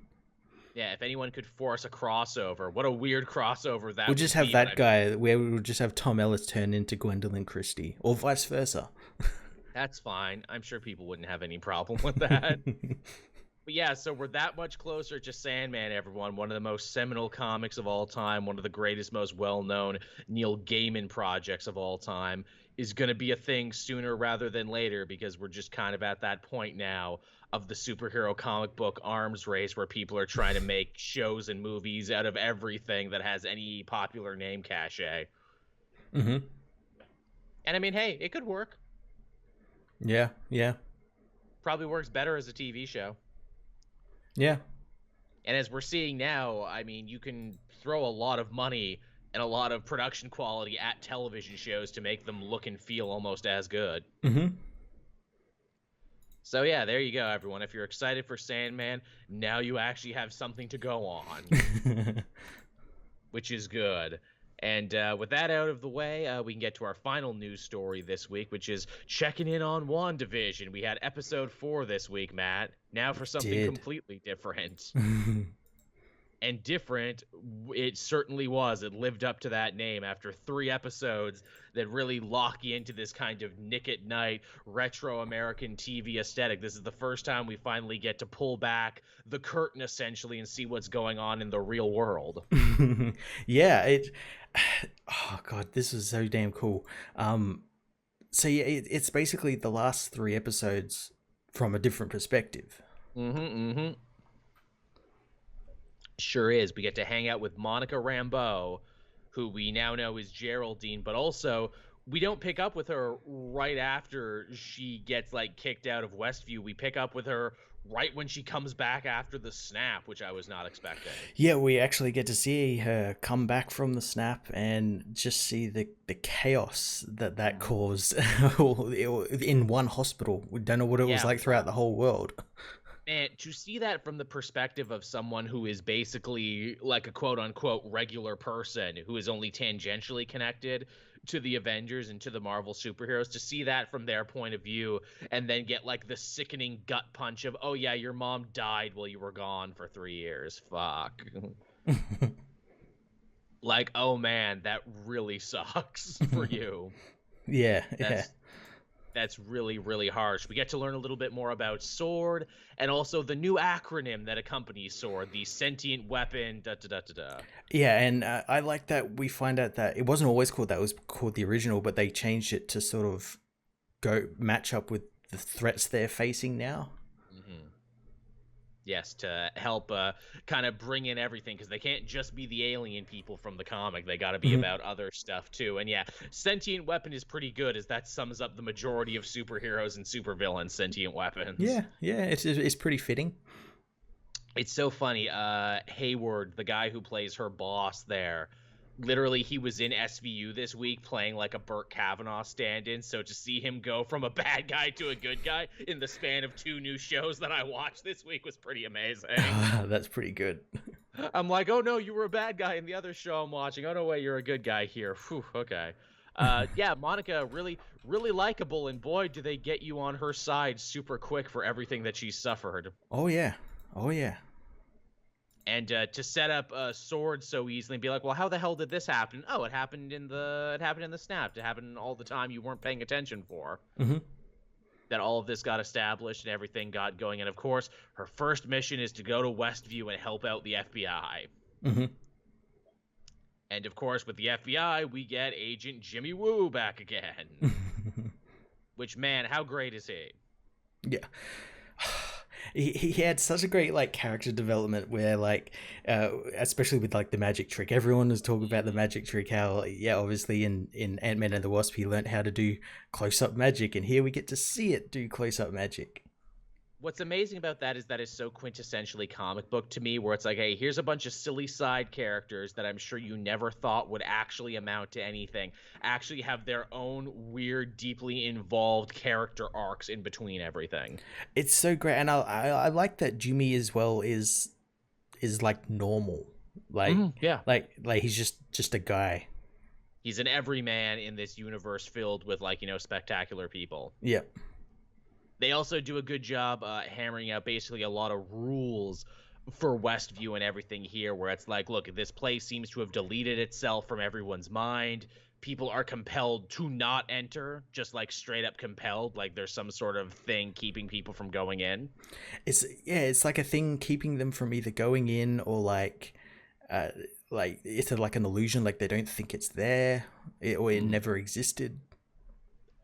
Yeah, if anyone could force a crossover, what a weird crossover that we'll just have that guy where we'll just have Tom Ellis turn into Gwendolyn Christie, or vice versa. That's fine. I'm sure people wouldn't have any problem with that. But yeah, so we're that much closer to Sandman, everyone. One of the most seminal comics of all time, one of the greatest, most well-known Neil Gaiman projects of all time, is going to be a thing sooner rather than later, because we're just kind of at that point now of the superhero comic book arms race where people are trying to make shows and movies out of everything that has any popular name cachet. Mm-hmm. And I mean, hey, it could work. Yeah. Probably works better as a TV show. Yeah. And as we're seeing now, I mean, you can throw a lot of money and a lot of production quality at television shows to make them look and feel almost as good. Mm-hmm. So yeah, there you go, everyone. If you're excited for Sandman, now you actually have something to go on, which is good. And with that out of the way, we can get to our final news story this week, which is checking in on WandaVision. We had episode 4 this week, Matt. Now for something completely different. And different, it certainly was. It lived up to that name after 3 episodes that really lock you into this kind of Nick at Night retro American TV aesthetic. This is the first time we finally get to pull back the curtain, essentially, and see what's going on in the real world. Yeah, oh god, this is so damn cool. So yeah, it's basically the last 3 episodes from a different perspective. Sure is. We get to hang out with Monica Rambeau, who we now know is Geraldine, but also we don't pick up with her right after she gets like kicked out of Westview. We pick up with her right when she comes back after the snap, which I was not expecting. Yeah, we actually get to see her come back from the snap and just see the chaos that caused in one hospital. We don't know what it was like throughout the whole world. And to see that from the perspective of someone who is basically like a quote-unquote regular person who is only tangentially connected to the Avengers and to the Marvel superheroes, to see that from their point of view and then get like the sickening gut punch of, oh yeah, your mom died while you were gone for 3 years. Fuck. Like, oh man, that really sucks for you. Yeah. That's really, really harsh. We get to learn a little bit more about SWORD and also the new acronym that accompanies SWORD, the sentient weapon, da-da-da-da-da. Yeah, and I like that we find out that it wasn't always called that. It was called the original, but they changed it to sort of go match up with the threats they're facing now. Yes, to help kind of bring in everything, because they can't just be the alien people from the comic. They got to be Hmm. about other stuff too. And yeah, sentient weapon is pretty good, as that sums up the majority of superheroes and supervillains. Sentient weapons. Yeah, it's pretty fitting. It's so funny. Hayward, the guy who plays her boss there, literally he was in SVU this week playing like a Burt Kavanaugh stand-in. So to see him go from a bad guy to a good guy in the span of 2 new shows that I watched this week was pretty amazing. That's pretty good. I'm like, oh no, you were a bad guy in the other show I'm watching. Oh no, wait, you're a good guy here. Whew, okay. Yeah, Monica really, really likable, and boy, do they get you on her side super quick for everything that she's suffered. Oh yeah, oh yeah. And to set up a sword so easily and be like, well, how the hell did this happen? Oh, it happened in the snap. It happened all the time you weren't paying attention for. Hmm. That all of this got established and everything got going. And of course, her first mission is to go to Westview and help out the FBI. Hmm. And of course, with the FBI, we get Agent Jimmy Woo back again. Which, man, how great is he? Yeah. He had such a great like character development where like especially with like the magic trick, everyone was talking about the magic trick, how yeah, obviously in Ant-Man and the Wasp he learned how to do close-up magic, and here we get to see it do close-up magic. What's amazing about that is that is so quintessentially comic book to me, where it's like, hey, here's a bunch of silly side characters that I'm sure you never thought would actually amount to anything, actually have their own weird, deeply involved character arcs in between everything. It's so great, and I like that Jimmy as well is like normal, like Yeah. like he's just a guy. He's an everyman in this universe filled with, like, spectacular people. Yep. They also do a good job hammering out basically a lot of rules for Westview and everything here, where it's like, look, this place seems to have deleted itself from everyone's mind. People are compelled to not enter, just like straight up compelled, like there's some sort of thing keeping people from going in. It's like a thing keeping them from either going in or like it's like an illusion, like they don't think it's there, or it never existed.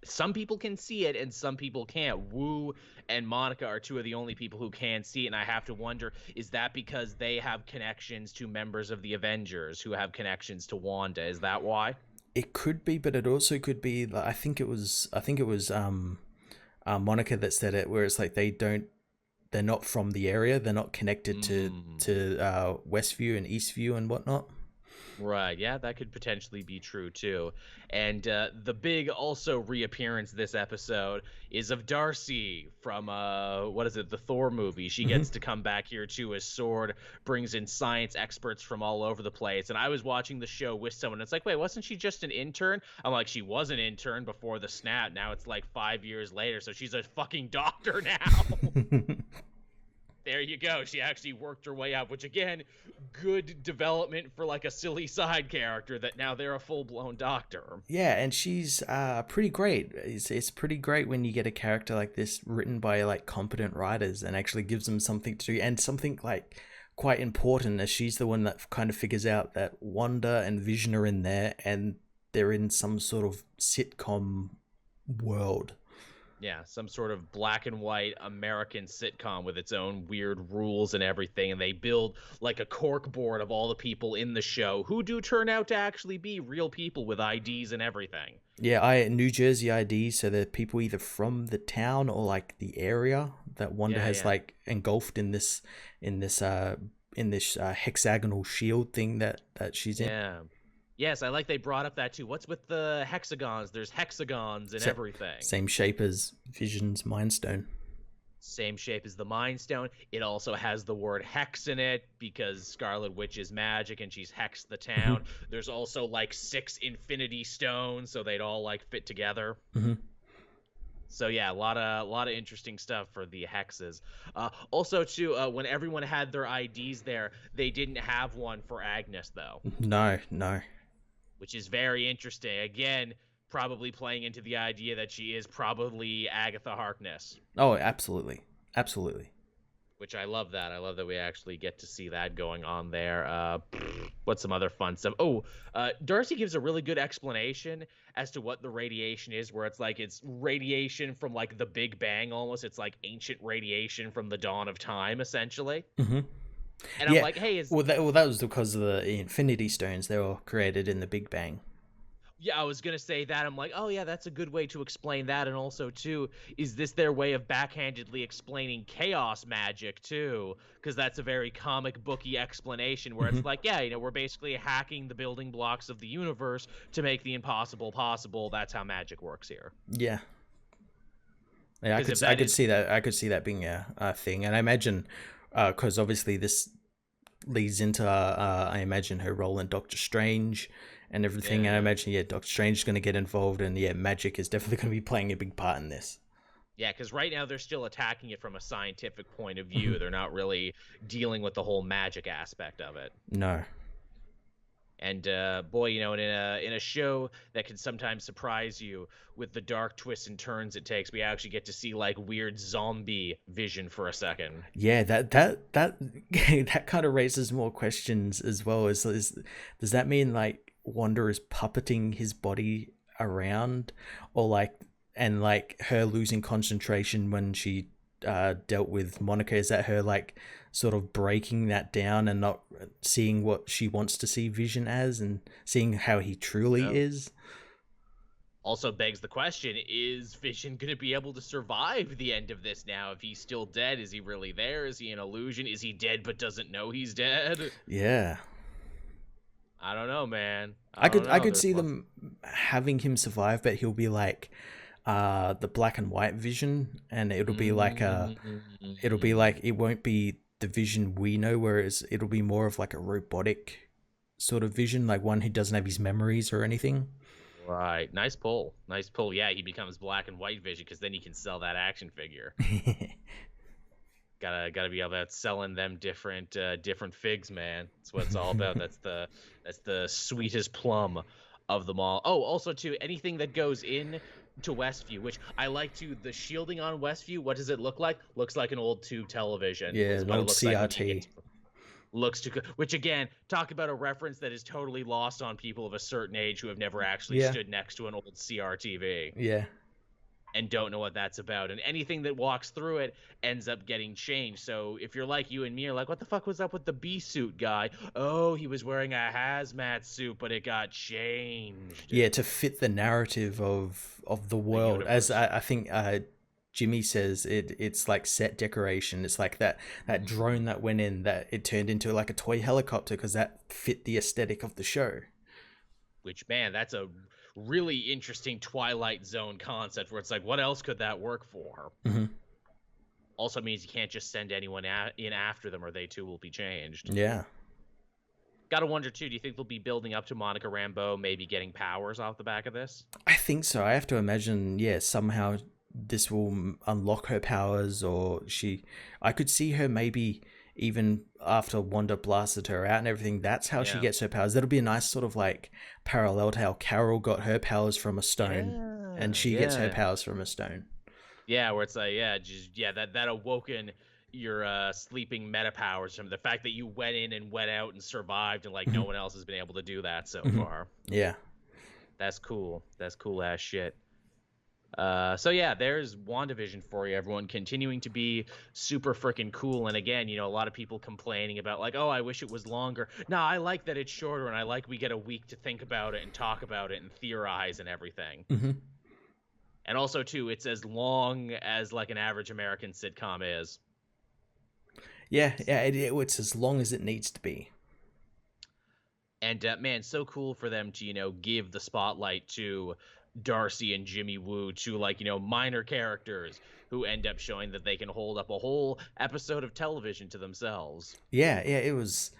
Some people can see it and some people can't. Wu and Monica are 2 of the only people who can see it, and I have to wonder, is that because they have connections to members of the Avengers who have connections to Wanda? Is that why? It could be, but it also could be. I think it was Monica that said it, where it's like they're not from the area, they're not connected to Westview and Eastview and whatnot. Right, yeah, that could potentially be true too. And the big also reappearance this episode is of Darcy from what is it, the Thor movie. She gets to come back here too, as Sword brings in science experts from all over the place. And I was watching the show with someone, it's like, wait, wasn't she just an intern? I'm like, she was an intern before the snap. Now it's like 5 years later, so she's a fucking doctor now. There you go. She actually worked her way up, which again, good development for like a silly side character that now they're a full-blown doctor. Yeah, and she's pretty great. It's pretty great when you get a character like this written by like competent writers and actually gives them something to do, and something like quite important, as she's the one that kind of figures out that Wanda and Vision are in there and they're in some sort of sitcom world. Yeah, some sort of black and white American sitcom with its own weird rules and everything. And they build like a cork board of all the people in the show who do turn out to actually be real people with IDs and everything. Yeah, New Jersey IDs, so they're people either from the town or like the area that Wanda has like engulfed in this hexagonal shield thing that she's in. Yeah. Yes, I like they brought up that too. What's with the hexagons? There's hexagons and everything. Same shape as Vision's Mind Stone. Same shape as the Mind Stone. It also has the word hex in it because Scarlet Witch is magic and she's hexed the town. There's also like 6 Infinity Stones, so they'd all like fit together. So yeah, a lot of interesting stuff for the hexes. Also too, when everyone had their IDs there, they didn't have one for Agnes though. No. Which is very interesting. Again, probably playing into the idea that she is probably Agatha Harkness. Oh, absolutely. which I love that. I love that we actually get to see that going on there. What's some other fun stuff? Oh, Darcy gives a really good explanation as to what the radiation is, where it's like it's radiation from like the Big Bang almost. It's like ancient radiation from the dawn of time, essentially. Mm-hmm. And I'm Yeah. like, hey, Well, that was because of the Infinity Stones. They were created in the Big Bang. yeah, I was gonna say that. I'm like, oh yeah, that's a good way to explain that. And also, too, is this their way of backhandedly explaining chaos magic too? Because that's a very comic booky explanation where Mm-hmm. it's like, yeah, we're basically hacking the building blocks of the universe to make the impossible possible. That's how magic works here. Yeah. Yeah, Because if I that could is, see that. I could see that being a thing, and I imagine, because obviously this leads into, I imagine her role in Doctor Strange and everything, and I yeah, imagine Doctor Strange is going to get involved, and magic is definitely going to be playing a big part in this. yeah, because right now they're still attacking it from a scientific point of Mm-hmm. view. They're not really dealing with the whole magic aspect of it. No. And boy, in a show that can sometimes surprise you with the dark twists and turns it takes, we actually get to see like weird zombie vision for a second. Yeah, that that kind of raises more questions as well. Does that mean like Wanda is puppeting his body around, or like, and like her losing concentration when she dealt with Monica? Is that her like sort of breaking that down and not seeing what she wants to see Vision as, and seeing how he truly Oh. is? Also begs the question: is Vision going to be able to survive the end of this now? If he's still dead, is he really there? Is he an illusion? Is he dead but doesn't know he's dead? Yeah. I don't know, man. I I don't could know. There's see lots. them having him survive, but he'll be like the black and white Vision, and it'll be Mm. like, it won't be the Vision we know, whereas it'll be more of like a robotic sort of Vision, like one who doesn't have his memories or anything. Right. Nice pull. Nice pull. Yeah, he becomes black and white Vision because then he can sell that action figure. Gotta be about selling them different figs, man. That's what it's all about. That's the sweetest plum of them all. Oh, also too, anything that goes in to Westview, which I like to, the shielding on Westview, what does it look like? Looks like an old tube television Yeah, is an what it old looks like when you CRT. get looks to which again, talk about a reference that is totally lost on people of a certain age who have never actually Yeah, stood next to an old CRTV yeah. and don't know what that's about. And anything that walks through it ends up getting changed. So if you're like you and me, you're like, what the fuck was up with the bee suit guy? Oh, he was wearing a hazmat suit, but it got changed. Yeah, to fit the narrative of the The world. As universe. I think Jimmy says, it's like set decoration. It's like that drone that went in, that it turned into like a toy helicopter because that fit the aesthetic of the show. Which, man, that's a really interesting Twilight Zone concept where it's like, what else could that work for? Hmm. Also means you can't just send anyone in after them or they too will be changed. Yeah. Gotta wonder too, do you think they'll be building up to Monica Rambeau maybe getting powers off the back of this? I think so. I have to imagine, yeah, somehow this will unlock her powers, or she. I could see her maybe even after Wanda blasted her out and everything. That's how she Yeah. gets her powers. That'll be a nice sort of like parallel to how Carol got her powers from a stone, and Yeah, she gets her yeah. powers from a stone. Yeah, where it's like, yeah, just yeah, that awoken your sleeping meta powers from the fact that you went in and went out and survived and like no Mhm, one else has been able to do that so mhm. far. Yeah. That's cool. That's cool ass shit. So yeah, there's WandaVision for you, everyone. Continuing to be super freaking cool. And again, a lot of people complaining about like, oh, I wish it was longer. No, I like that it's shorter, and I like we get a week to think about it and talk about it and theorize and everything. Hmm. And also too, it's as long as like an average American sitcom is. Yeah, yeah. It's as long as it needs to be. And man, so cool for them to give the spotlight to Darcy and Jimmy Woo, to like minor characters who end up showing that they can hold up a whole episode of television to themselves. Yeah, yeah. It was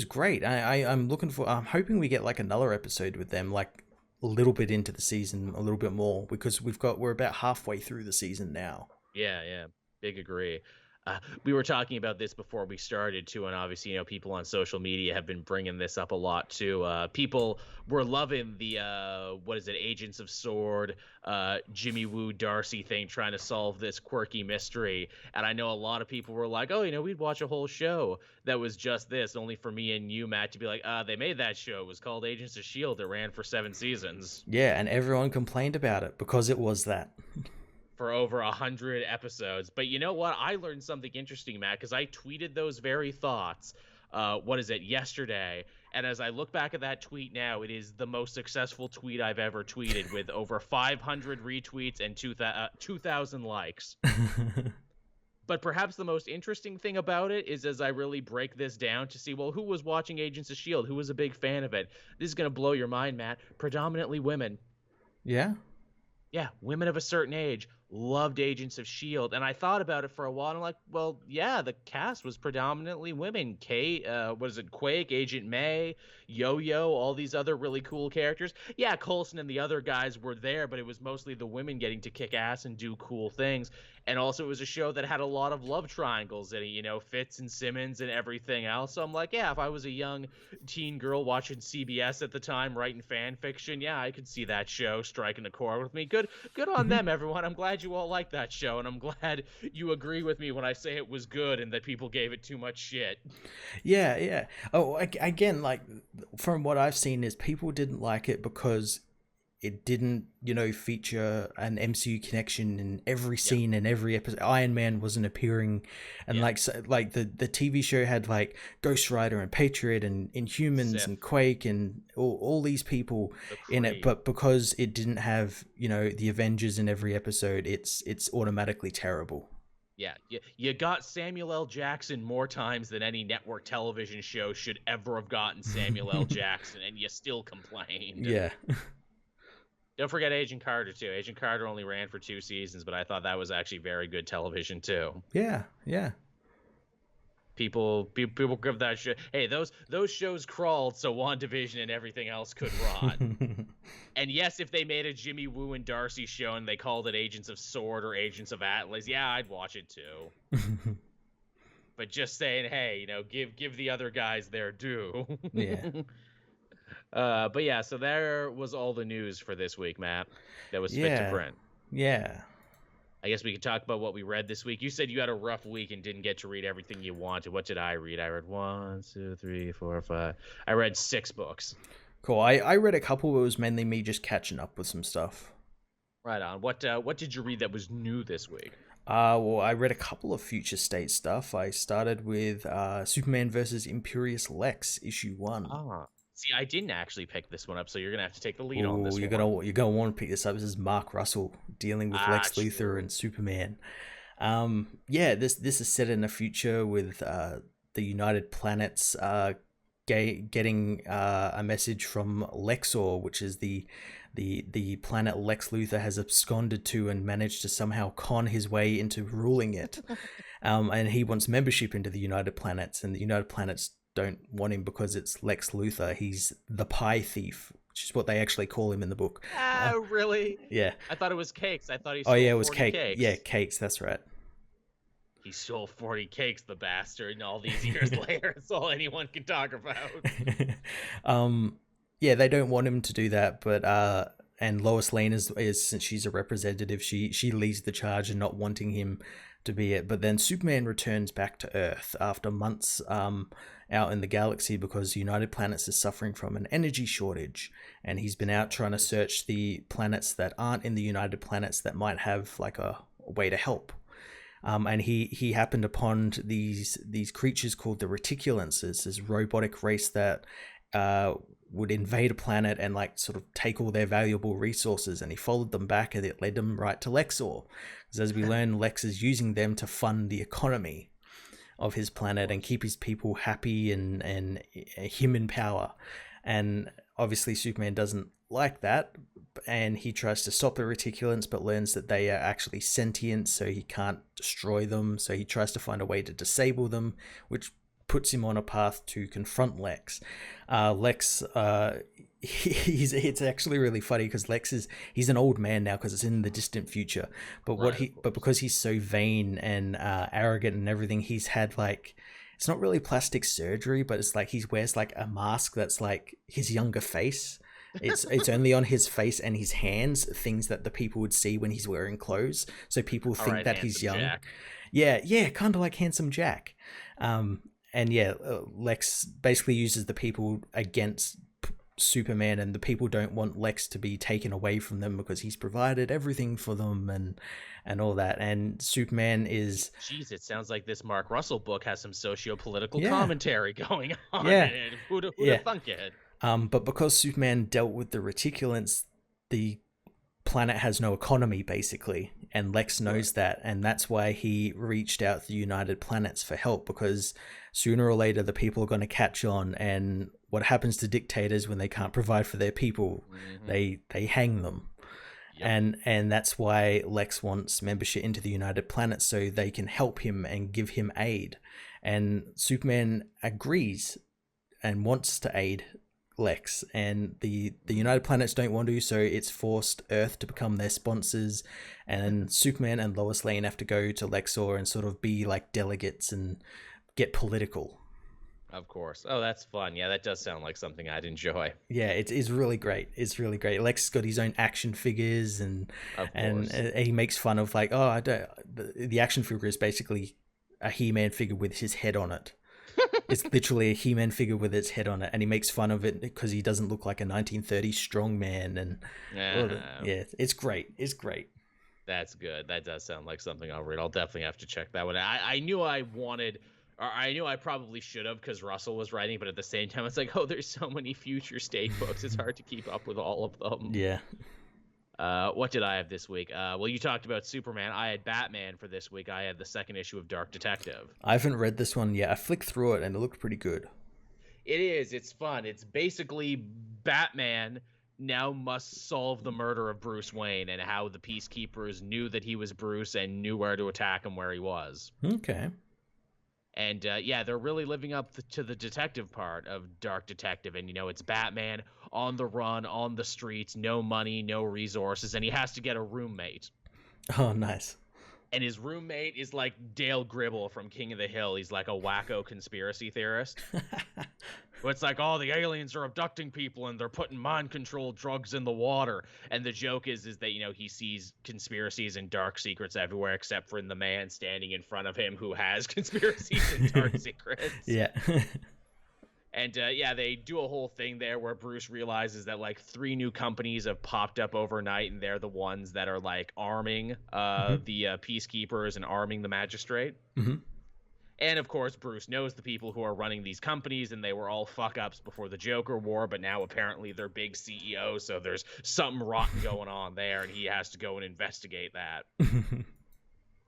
great. I'm looking for. I'm hoping we get like another episode with them, like a little bit into the season, a little bit more, because we're about halfway through the season now. Yeah, yeah, big agree. We were talking about this before we started too, and obviously, people on social media have been bringing this up a lot too. People were loving the what is it, Agents of Sword, Jimmy Woo Darcy thing, trying to solve this quirky mystery. And I know a lot of people were like, "Oh, we'd watch a whole show that was just this," only for me and you, Matt, to be like, they made that show. It was called Agents of Shield. It ran for 7 seasons." Yeah, and everyone complained about it because it was that. For over 100 episodes. But you know what? I learned something interesting, Matt, because I tweeted those very thoughts. What is it? Yesterday. And as I look back at that tweet now, it is the most successful tweet I've ever tweeted, with over 500 retweets and 2,000 likes. But perhaps the most interesting thing about it is, as I really break this down to see, well, who was watching Agents of S.H.I.E.L.D., who was a big fan of it? This is going to blow your mind, Matt. Predominantly women. Yeah? Yeah, women of a certain age loved Agents of S.H.I.E.L.D. And I thought about it for a while, and I'm like, well, yeah, the cast was predominantly women. Kate, Quake, Agent May, Yo-Yo, all these other really cool characters. Yeah, Coulson and the other guys were there, but it was mostly the women getting to kick ass and do cool things. And also, it was a show that had a lot of love triangles in it, Fitz and Simmons and everything else. So I'm like, yeah, if I was a young teen girl watching CBS at the time, writing fan fiction, yeah, I could see that show striking a chord with me. Good on them, everyone. I'm glad you all like that show, and I'm glad you agree with me when I say it was good and that people gave it too much shit. Yeah. Oh, again, like, from what I've seen is people didn't like it because it didn't, feature an MCU connection in every scene and every episode. Iron Man wasn't appearing, and the TV show had like Ghost Rider and Patriot and Inhumans Sif. and Quake and all these people in it. But because it didn't have, the Avengers in every episode, it's automatically terrible. Yeah, you got Samuel L. Jackson more times than any network television show should ever have gotten Samuel L. Jackson, and you still complained. Yeah. Don't forget Agent Carter, too. Agent Carter only ran for 2 seasons, but I thought that was actually very good television, too. Yeah. People give that shit. Hey, those shows crawled so WandaVision and everything else could run. And yes, if they made a Jimmy Woo and Darcy show and they called it Agents of Sword or Agents of Atlas, yeah, I'd watch it, too. But just saying, hey, give the other guys their due. Yeah. But yeah, so there was all the news for this week, Matt. That was fit to print. Yeah. I guess we could talk about what we read this week. You said you had a rough week and didn't get to read everything you wanted. What did I read? I read 1, 2, 3, 4, 5. I read 6 books. Cool. I read a couple, but it was mainly me just catching up with some stuff. Right on. What did you read that was new this week? Well, I read a couple of future state stuff. I started with Superman versus Imperius Lex, issue 1. See, I didn't actually pick this one up, so you're gonna have to take the lead on this one. You're gonna want to pick this up. This is Mark Russell dealing with Lex Luthor and Superman. This is set in a future with the United Planets getting a message from Lexor, which is the planet Lex Luthor has absconded to and managed to somehow con his way into ruling it. And he wants membership into the United Planets, and the United Planets don't want him because it's Lex Luthor. He's the pie thief, which is what they actually call him in the book. Really? Yeah. I thought it was cakes. I thought he stole 40 it was cakes. Yeah, cakes, that's right. He stole 40 cakes, the bastard, and all these years later, it's all anyone can talk about. They don't want him to do that, but and Lois Lane is since she's a representative, she leads the charge in not wanting him to be it. But then Superman returns back to Earth after months out in the galaxy because United Planets is suffering from an energy shortage, and he's been out trying to search the planets that aren't in the United Planets that might have like a way to help. And he happened upon these creatures called the Reticulants, this robotic race that would invade a planet and like sort of take all their valuable resources, and he followed them back and it led them right to Lexor. Because as we learn, Lex is using them to fund the economy of his planet and keep his people happy and him in power. And obviously Superman doesn't like that, and he tries to stop the Reticulants but learns that they are actually sentient, so he can't destroy them. So he tries to find a way to disable them, which puts him on a path to confront Lex. Lex, it's actually really funny because he's an old man now because it's in the distant future. But because he's so vain and arrogant and everything, he's had like, it's not really plastic surgery, but it's like he wears like a mask that's like his younger face. It's only on his face and his hands, things that the people would see when he's wearing clothes. So people think that he's young. Jack. Yeah, kind of like Handsome Jack. Lex basically uses the people against Superman, and the people don't want Lex to be taken away from them because he's provided everything for them and all that. And Superman is... Jeez, it sounds like this Mark Russell book has some socio-political commentary going on. Yeah. Who'd have thunk it? But because Superman dealt with the reticulants, the planet has no economy, basically, and Lex knows that, and that's why he reached out to the United Planets for help, because sooner or later the people are going to catch on, and what happens to dictators when they can't provide for their people? They hang them. Yep. And that's why Lex wants membership into the United Planets, so they can help him and give him aid. And Superman agrees and wants to aid Lex, and the United Planets don't want to, so it's forced Earth to become their sponsors, and Superman and Lois Lane have to go to Lexor and sort of be like delegates and get political. Of course. Oh, that's fun. Yeah, that does sound like something I'd enjoy. Yeah, it's really great. It's really great. Lex's got his own action figures, and he makes fun of like, the action figure is basically a He-Man figure with his head on it. It's literally a He-Man figure with its head on it, and he makes fun of it because he doesn't look like a 1930s strongman. And it's great. It's great. That's good. That does sound like something I'll read. I'll definitely have to check that one. I knew I wanted, or I knew I probably should have because Russell was writing, but at the same time, it's like, oh, there's so many Future State books. It's hard to keep up with all of them. Yeah. What did I have this week? Well, you talked about Superman. I had Batman for this week. I had the second issue of Dark Detective. I haven't read this one yet. I flicked through it and it looked pretty good. It is. It's fun. It's basically Batman now must solve the murder of Bruce Wayne and how the Peacekeepers knew that he was Bruce and knew where to attack him where he was. Okay. And they're really living up to the detective part of Dark Detective. And, it's Batman on the run, on the streets, no money, no resources, and he has to get a roommate. Oh, nice. And his roommate is like Dale Gribble from King of the Hill. He's like a wacko conspiracy theorist. It's like, the aliens are abducting people and they're putting mind-controlled drugs in the water. And the joke is that, he sees conspiracies and dark secrets everywhere except for in the man standing in front of him who has conspiracies and dark secrets. Yeah. And, they do a whole thing there where Bruce realizes that, like, 3 new companies have popped up overnight, and they're the ones that are, like, arming the Peacekeepers and arming the Magistrate. Mm-hmm. And, of course, Bruce knows the people who are running these companies, and they were all fuck-ups before the Joker War, but now apparently they're big CEOs, so there's something rotten going on there, and he has to go and investigate that.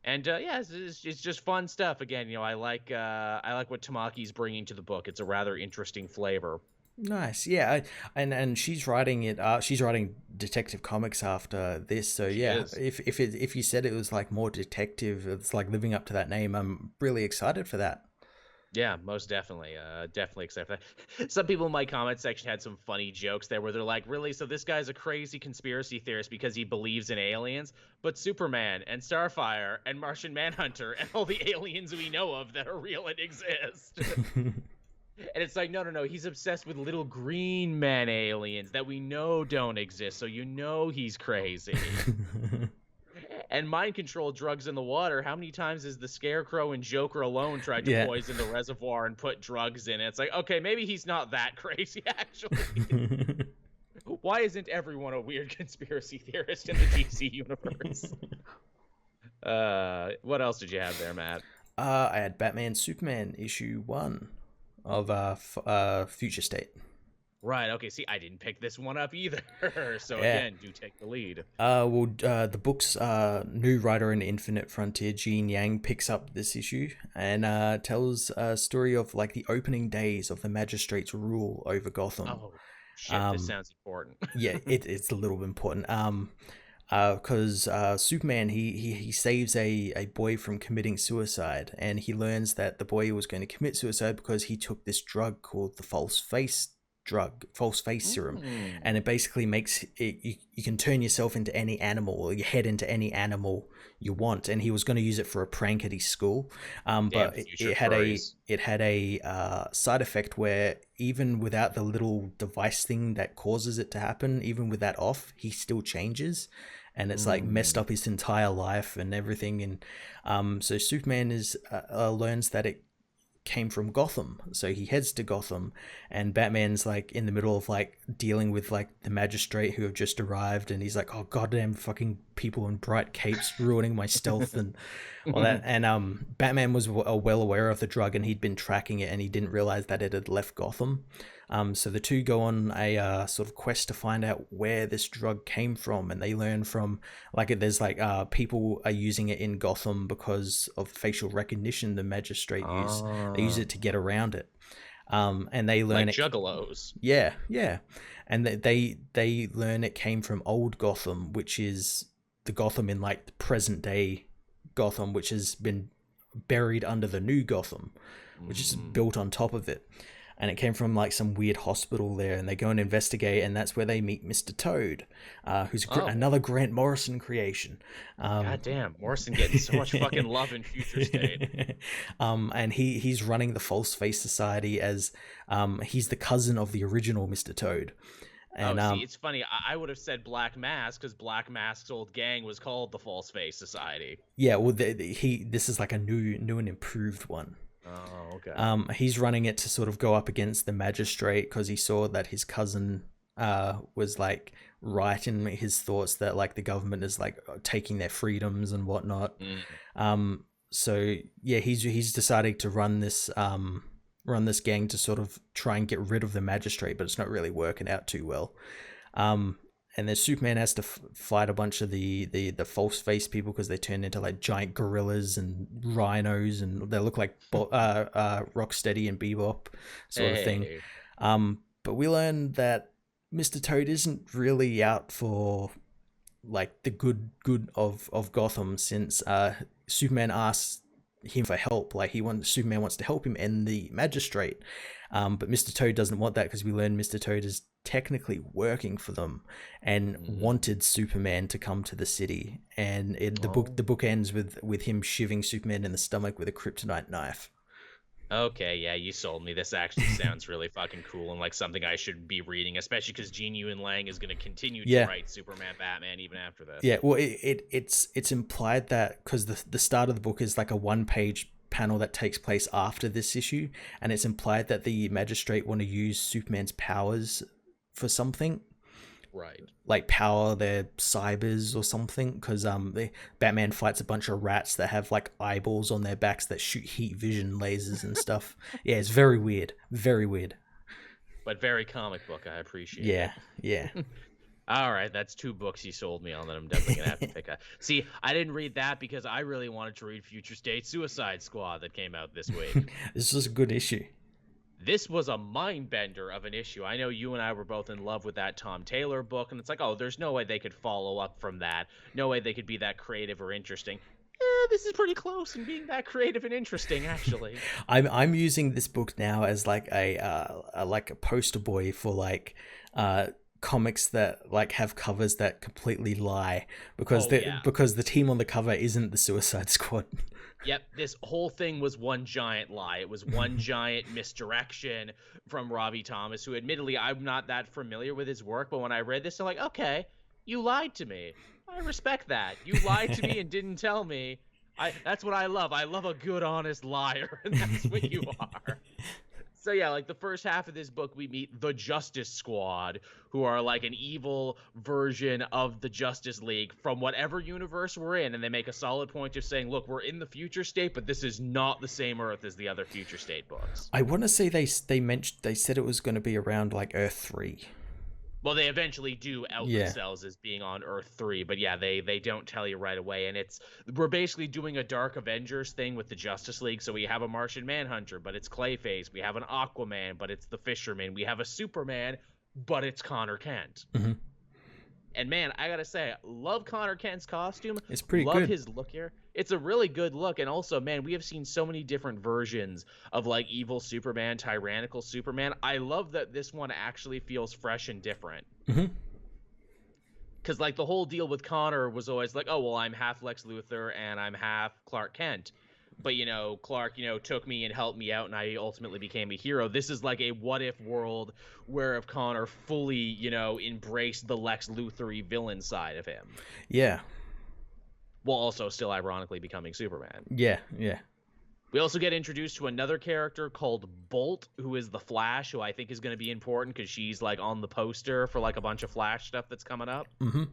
And it's just fun stuff. Again, I like what Tamaki's bringing to the book. It's a rather interesting flavor. Nice, yeah, and she's writing it. She's writing Detective Comics after this, so yeah. If you said it was like more detective, it's like living up to that name. I'm really excited for that. Yeah, most definitely. Definitely excited for that. Some people in my comment section had some funny jokes there where they're like, really? So this guy's a crazy conspiracy theorist because he believes in aliens, but Superman and Starfire and Martian Manhunter and all the aliens we know of that are real and exist. And it's like, no, he's obsessed with little green man aliens that we know don't exist, so he's crazy. And mind-control drugs in the water, how many times has the Scarecrow and Joker alone tried to poison the reservoir and put drugs in it? It's like, okay, maybe he's not that crazy, actually. Why isn't everyone a weird conspiracy theorist in the DC universe? What else did you have there, Matt? I had Batman Superman issue 1 of Future State. Right, okay, see, I didn't pick this one up either, so again, do take the lead. The book's new writer in Infinite Frontier, Gene Yang, picks up this issue and tells a story of like the opening days of the Magistrate's rule over Gotham. Oh, shit, this sounds important. Yeah, it's a little important. Because Superman he saves a boy from committing suicide, and he learns that the boy was going to commit suicide because he took this drug called the false face serum, Mm. and it basically makes it you can turn yourself into any animal, or your head into any animal you want. And he was going to use it for a prank at his school, Damn but future it furries. had a side effect where even without the little device thing that causes it to happen, even with that off, he still changes, and it's like messed Mm. up his entire life and everything. And so Superman learns that it came from Gotham, so he heads to Gotham, and Batman's like in the middle of like dealing with like the magistrate who have just arrived, and he's like, oh goddamn fucking people in bright capes ruining my stealth and all that. And Batman was well aware of the drug, and he'd been tracking it, and he didn't realize that it had left Gotham. So the two go on a sort of quest to find out where this drug came from, and they learn from like there's like people are using it in Gotham because of facial recognition the magistrate use. They use Ah, it to get around it, and they learn like it. juggalos. Yeah, yeah, and they learn it came from old Gotham, which is the Gotham in like the present day Gotham, which has been buried under the new Gotham, which is Mm. built on top of it. And it came from like some weird hospital there, and they go and investigate, and that's where they meet Mr. Toad, who's Oh, another Grant Morrison creation. Um, god damn, Morrison getting so much fucking love in Future State. and he's running the False Face Society as he's the cousin of the original Mr. Toad. Oh, And see, it's funny. I would have said Black Mask because Black Mask's old gang was called the False Face Society. yeah, well, this is like a new and improved one. Oh, okay. He's running it to sort of go up against the magistrate because he saw that his cousin was like right in his thoughts that like the government is like taking their freedoms and whatnot. Mm. So yeah, he's deciding to run this gang to sort of try and get rid of the magistrate, but it's not really working out too well. And then Superman has to fight a bunch of the false face people because they turn into like giant gorillas and rhinos, and they look like Rocksteady and Bebop sort of thing. Hey. But we learn that Mr. Toad isn't really out for like the good of Gotham, since Superman asks him for help. Like Superman wants to help him end the magistrate, but Mr. Toad doesn't want that because we learn Mr. Toad is technically working for them and wanted Superman to come to the city. And the book ends with him shivving Superman in the stomach with a kryptonite knife. Okay, yeah, you sold me. This actually sounds really fucking cool and like something I should be reading, especially because Gene Ewan Lang is going to continue to write Superman, Batman even after this. Yeah, well, it's implied that because the start of the book is like a 1-page panel that takes place after this issue, and it's implied that the magistrate want to use Superman's powers for something, Right. like power their cybers or something. Because Batman fights a bunch of rats that have like eyeballs on their backs that shoot heat vision lasers and stuff. Yeah, it's very weird, very weird. But very comic book. I appreciate Yeah, it. yeah. All right, that's 2 books you sold me on that I'm definitely gonna have to pick up. See, I didn't read that because I really wanted to read Future State Suicide Squad that came out this week. This was a good issue. This was a mind bender of an issue. I know you and I were both in love with that Tom Taylor book, and it's like, oh, there's no way they could follow up from that. No way they could be that creative or interesting. This is pretty close in being that creative and interesting, actually. I'm using this book now as like a poster boy for like comics that like have covers that completely lie, because because the team on the cover isn't the Suicide Squad. Yep, this whole thing was one giant lie. It was one giant misdirection from Robbie Thomas, who admittedly I'm not that familiar with his work, but when I read this, I'm like, okay, you lied to me. I respect that. You lied to me and didn't tell me. That's what I love. I love a good, honest liar, and that's what you are. So yeah, like the first half of this book, we meet the Justice Squad, who are like an evil version of the Justice League from whatever universe we're in, and they make a solid point of saying, look, we're in the future state, but this is not the same Earth as the other future state books. I want to say they said it was going to be around like Earth 3. Well, they eventually do out themselves as being on Earth 3, but yeah, they don't tell you right away, and we're basically doing a Dark Avengers thing with the Justice League. So we have a Martian Manhunter, but it's Clayface. We have an Aquaman, but it's the Fisherman. We have a Superman, but it's Connor Kent. Mm-hmm. And man, I gotta say, love Connor Kent's costume. It's pretty love good. his look here. It's a really good look. And also, man, we have seen so many different versions of like evil Superman, tyrannical Superman. I love that this one actually feels fresh and different. Mm-hmm. Because like the whole deal with Connor was always like, oh, well, I'm half Lex Luthor and I'm half Clark Kent. But, Clark, took me and helped me out, and I ultimately became a hero. This is like a what-if world where if Connor fully, embraced the Lex Luthor-y villain side of him. Yeah. While also still ironically becoming Superman. Yeah. We also get introduced to another character called Bolt, who is the Flash, who I think is going to be important because she's, like, on the poster for, like, a bunch of Flash stuff that's coming up. Mm-hmm.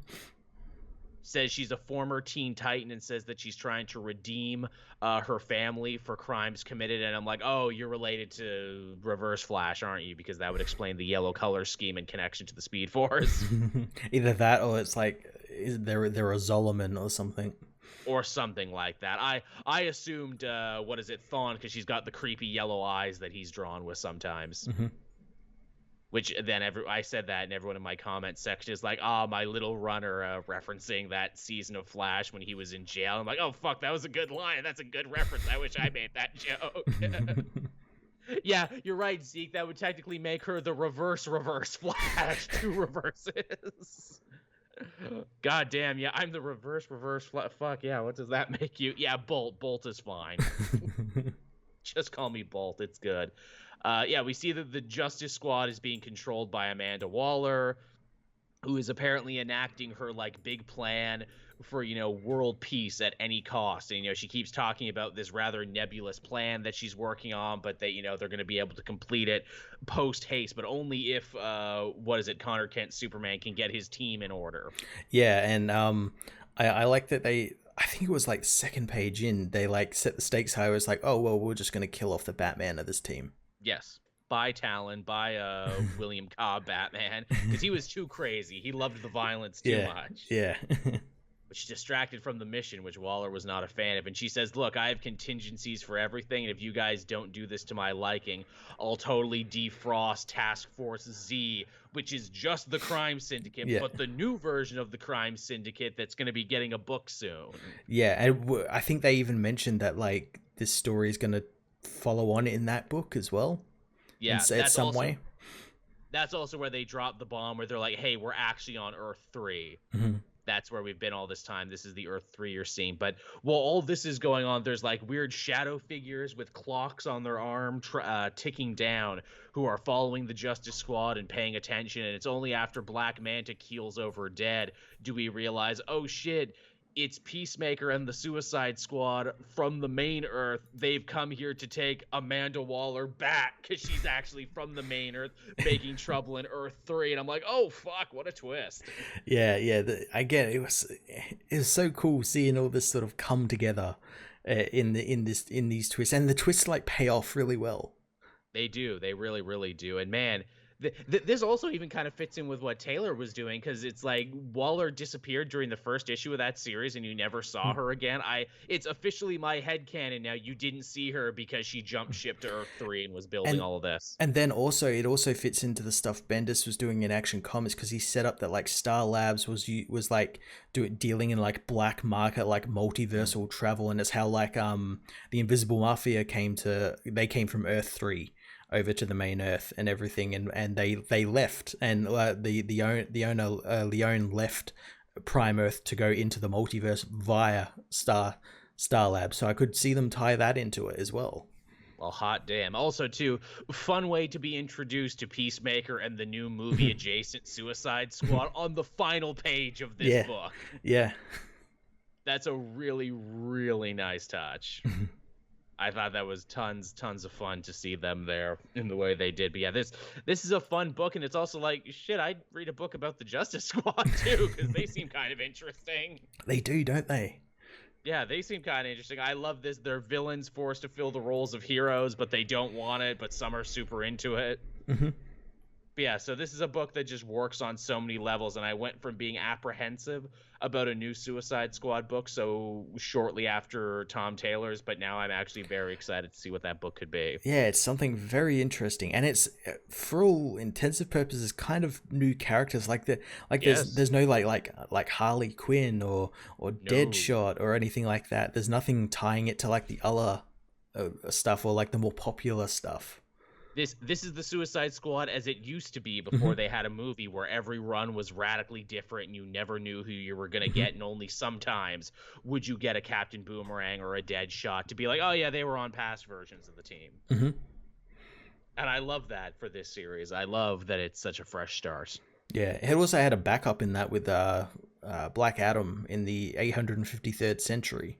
Says she's a former Teen Titan and says that she's trying to redeem her family for crimes committed. And I'm like, oh, you're related to Reverse Flash, aren't you? Because that would explain the yellow color scheme in connection to the Speed Force. Either that or it's like they're a Zolomon or something. Or something like that. I assumed, Thawne, because she's got the creepy yellow eyes that he's drawn with sometimes. Mm-hmm. Which then I said that, and everyone in my comment section is like, my little runner, referencing that season of Flash when he was in jail. I'm like, oh, fuck, that was a good line. That's a good reference. I wish I made that joke. Yeah, you're right, Zeke. That would technically make her the reverse Flash. 2 reverses. God damn, yeah, I'm the reverse fuck, yeah, what does that make you? Yeah, Bolt is fine. Just call me Bolt, it's good. We see that the Justice Squad is being controlled by Amanda Waller, who is apparently enacting her, like, big plan for, world peace at any cost. And, she keeps talking about this rather nebulous plan that she's working on, but that, they're going to be able to complete it post-haste, but only if, Connor Kent Superman can get his team in order. Yeah, and I like that I think it was, like, second page in, they, like, set the stakes high. It was like, oh, well, we're just going to kill off the Batman of this team. Yes. By Talon, by William Cobb Batman, because he was too crazy. He loved the violence too much. Yeah. Which distracted from the mission, which Waller was not a fan of. And she says, look, I have contingencies for everything, and if you guys don't do this to my liking, I'll totally defrost Task Force Z, which is just the crime syndicate, but the new version of the crime syndicate that's going to be getting a book soon. Yeah, and I think they even mentioned that, like, this story is going to follow on in that book as well. Yeah, in some way. That's also where they drop the bomb, where they're like, hey, we're actually on Earth 3. Mm-hmm. That's where we've been all this time. This is the Earth 3 you're seeing. But while all this is going on, there's like weird shadow figures with clocks on their arm ticking down who are following the Justice Squad and paying attention. And it's only after Black Manta keels over dead do we realize, oh shit, it's Peacemaker and the Suicide Squad from the main Earth. They've come here to take Amanda Waller back because she's actually from the main Earth, making trouble in Earth 3. And I'm like, oh, fuck, what a twist. Yeah. Again, it was so cool seeing all this sort of come together in these twists. And the twists, like, pay off really well. They do. They really, really do. And, man, this also even kind of fits in with what Taylor was doing, because it's like Waller disappeared during the first issue of that series and you never saw her again. It's officially my headcanon now. You didn't see her because she jumped ship to Earth 3 and was building all of this. And then also it also fits into the stuff Bendis was doing in Action Comics, because he set up that, like, Star Labs was like dealing in, like, black market, like, multiversal travel, and it's how, like, the Invisible Mafia came from Earth 3 over to the main Earth and everything, and they left, and the owner Leone left Prime Earth to go into the multiverse via Star Lab, so I could see them tie that into it as well. Well, hot damn. Also, too, fun way to be introduced to Peacemaker and the new movie adjacent Suicide Squad on the final page of this book. Yeah. That's a really, really nice touch. I thought that was tons of fun to see them there in the way they did. But yeah, this is a fun book, and it's also like, shit, I'd read a book about the Justice Squad too, because they seem kind of interesting. They do, don't they? Yeah, they seem kind of interesting. I love this. They're villains forced to fill the roles of heroes, but they don't want it, but some are super into it. Mm-hmm. But yeah, so this is a book that just works on so many levels, and I went from being apprehensive about a new Suicide Squad book so shortly after Tom Taylor's, but now I'm actually very excited to see what that book could be. Yeah, it's something very interesting, and it's for all intensive purposes kind of new characters. Yes. There's no like Harley Quinn or No. Deadshot or anything like that. There's nothing tying it to like the other stuff or like the more popular stuff. This is the Suicide Squad as it used to be before Hmm. they had a movie where every run was radically different and you never knew who you were going to Hmm. get, and only sometimes would you get a Captain Boomerang or a Deadshot to be like, oh yeah, they were on past versions of the team. Hmm. And I love that for this series. I love that it's such a fresh start. Yeah, it also had a backup in that with Black Adam in the 853rd century.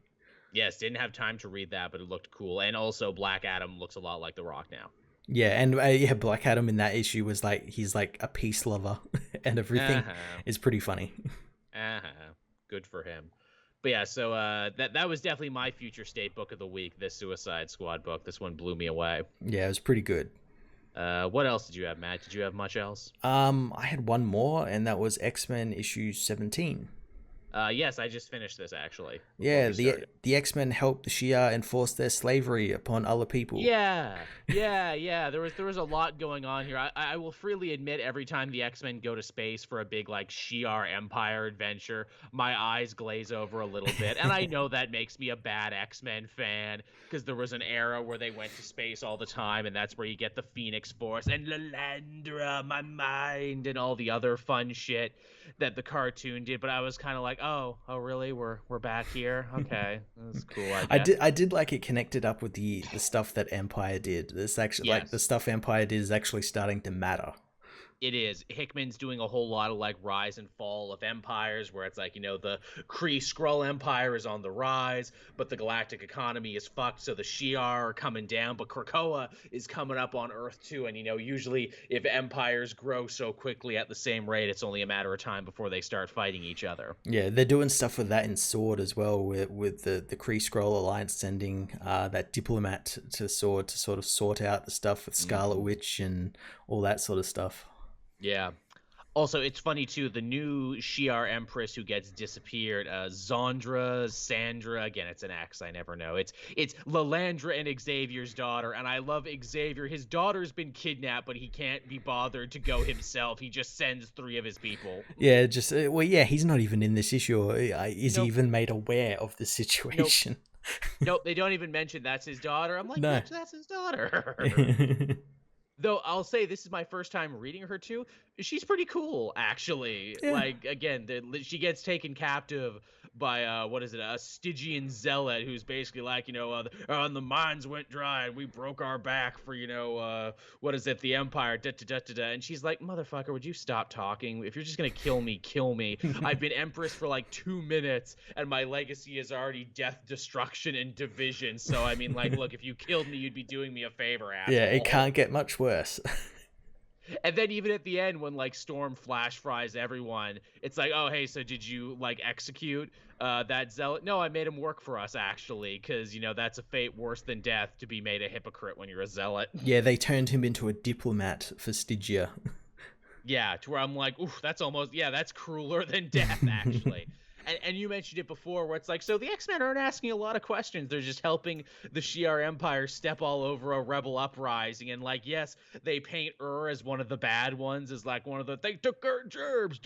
Yes, didn't have time to read that, but it looked cool. And also Black Adam looks a lot like The Rock now. Yeah, and yeah, Black Adam in that issue was like he's like a peace lover, and everything Uh-huh. is pretty funny. Uh-huh. Good for him. But yeah, so that was definitely my future state book of the week, this Suicide Squad book. This one blew me away. Yeah, it was pretty good. What else did you have, Matt? Did you have much else? I had one more, and that was X-Men issue 17. Yes, I just finished this actually before Yeah, we started. the X-Men helped the Shi'ar enforce their slavery upon other people. Yeah. There was a lot going on here. I will freely admit, every time the X-Men go to space for a big like Shi'ar Empire adventure, my eyes glaze over a little bit, and I know that makes me a bad X-Men fan because there was an era where they went to space all the time, and that's where you get the Phoenix Force and Lalandra, my mind, and all the other fun shit that the cartoon did. But I was kind of like, oh, really? We're back here? Okay, that's cool, I guess. I did like it connected up with the stuff that Empire did. This actually like the Yes. stuff Empire did is actually starting to matter. It is. Hickman's doing a whole lot of like rise and fall of empires where it's like, the Kree Skrull Empire is on the rise, but the galactic economy is fucked, so the Shi'ar are coming down, but Krakoa is coming up on Earth too. And usually if empires grow so quickly at the same rate, it's only a matter of time before they start fighting each other. Yeah, they're doing stuff with that in Sword as well, with the Kree Skrull Alliance sending that diplomat to Sword to sort of sort out the stuff with Scarlet Mhm. Witch and all that sort of stuff. Yeah. Also, it's funny too. The new Shi'ar Empress who gets disappeared, Sandra. Again, it's an X. I never know. It's Lalandra and Xavier's daughter, and I love Xavier. His daughter's been kidnapped, but he can't be bothered to go himself. He just sends 3 of his people. Yeah, just well, yeah, he's not even in this issue. Or is he Nope. even made aware of the Nope. situation? Nope. They don't even mention that's his daughter. I'm like, No. bitch, that's his daughter. Though I'll say this is my first time reading her too. She's pretty cool, actually. Yeah. Like again, she gets taken captive by what is it, a Stygian zealot who's basically like, the mines went dry and we broke our back for what is it, the Empire, da da da da da. And she's like, motherfucker, would you stop talking? If you're just gonna kill me, kill me. I've been Empress for like 2 minutes, and my legacy is already death, destruction, and division. So I mean, like, look, if you killed me, you'd be doing me a favor, asshole. Yeah, it can't get much worse. And then even at the end, when like Storm flash fries everyone, it's like, oh hey, so did you like execute that zealot? No, I made him work for us actually, because that's a fate worse than death, to be made a hypocrite when you're a zealot. Yeah, they turned him into a diplomat for Stygia. Yeah, to where I'm like, oof, that's crueler than death actually. And you mentioned it before, where it's like, so the X-Men aren't asking a lot of questions. They're just helping the Shi'ar Empire step all over a rebel uprising. And like, yes, they paint as one of the bad ones, as like one of the, they took our gerbs,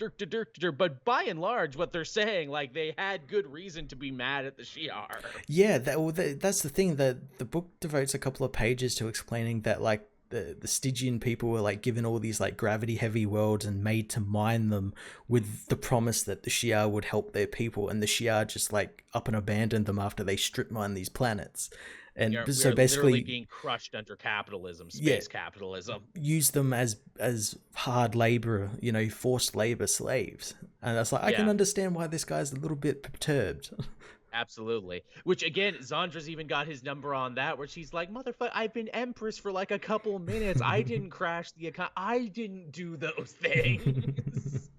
but by and large, what they're saying, like, they had good reason to be mad at the Shi'ar. Yeah, that's the thing. That the book devotes a couple of pages to explaining that like the Stygian people were like given all these like gravity heavy worlds and made to mine them with the promise that the Shi'ar would help their people, and the Shi'ar just like up and abandoned them after they strip mine these planets. And We are so literally basically being crushed under capitalism, space capitalism. use them as hard labor, forced labor slaves. And that's like, I can Yeah. understand why this guy's a little bit perturbed. Absolutely. Which again, Zandra's even got his number on that, where she's like, "Motherfucker, I've been Empress for like a couple minutes. I didn't crash the account. I didn't do those things.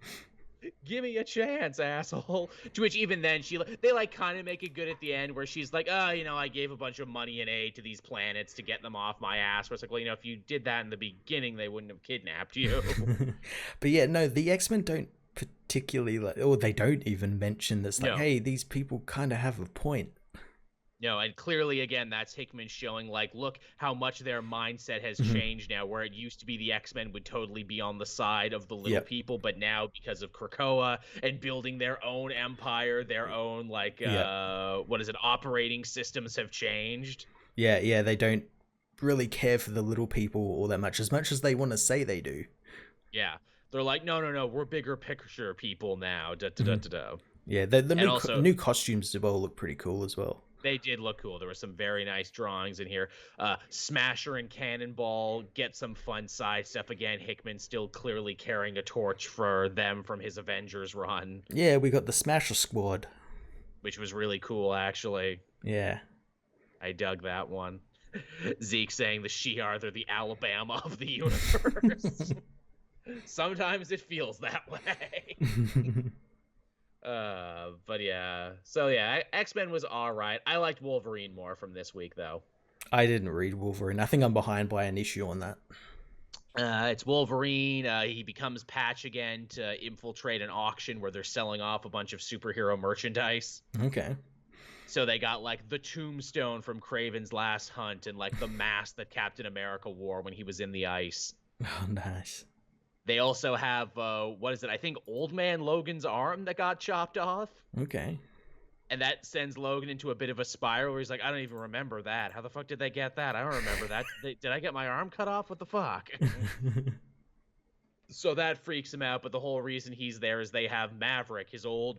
give me a chance, asshole. To which even then they like kind of make it good at the end where she's like, oh, I gave a bunch of money and aid to these planets to get them off my ass. Where it's like, well, if you did that in the beginning, they wouldn't have kidnapped you. But yeah, no, the X-Men don't particularly or they don't even mention this. Like, No. hey, these people kind of have a point. No, and clearly, again, that's Hickman showing, like, look how much their mindset has changed now, where it used to be the X-Men would totally be on the side of the little people, but now, because of Krakoa and building their own empire, their own, like, operating systems have changed. Yeah, they don't really care for the little people all that much as they want to say they do. Yeah. They're like, no, we're bigger picture people now. Yeah, the new costumes as well look pretty cool as well. They did look cool. There were some very nice drawings in here. Smasher and Cannonball get some fun side stuff again. Hickman still clearly carrying a torch for them from his Avengers run. Yeah, we got the Smasher Squad. Which was really cool, actually. Yeah. I dug that one. Zeke saying the Shi'ar, they're the Alabama of the universe. Sometimes it feels that way. But yeah. So yeah, X-Men was alright. I liked Wolverine more from this week, though. I didn't read Wolverine. I think I'm behind by an issue on that. It's Wolverine. He becomes Patch again to infiltrate an auction where they're selling off a bunch of superhero merchandise. Okay. So they got, like, the tombstone from Kraven's Last Hunt and, like, the mask that Captain America wore when he was in the ice. Oh, nice. They also have, I think Old Man Logan's arm that got chopped off. Okay. And that sends Logan into a bit of a spiral where he's like, I don't even remember that. How the fuck did they get that? I don't remember that. Did I get my arm cut off? What the fuck? So that freaks him out, but the whole reason he's there is they have Maverick, his old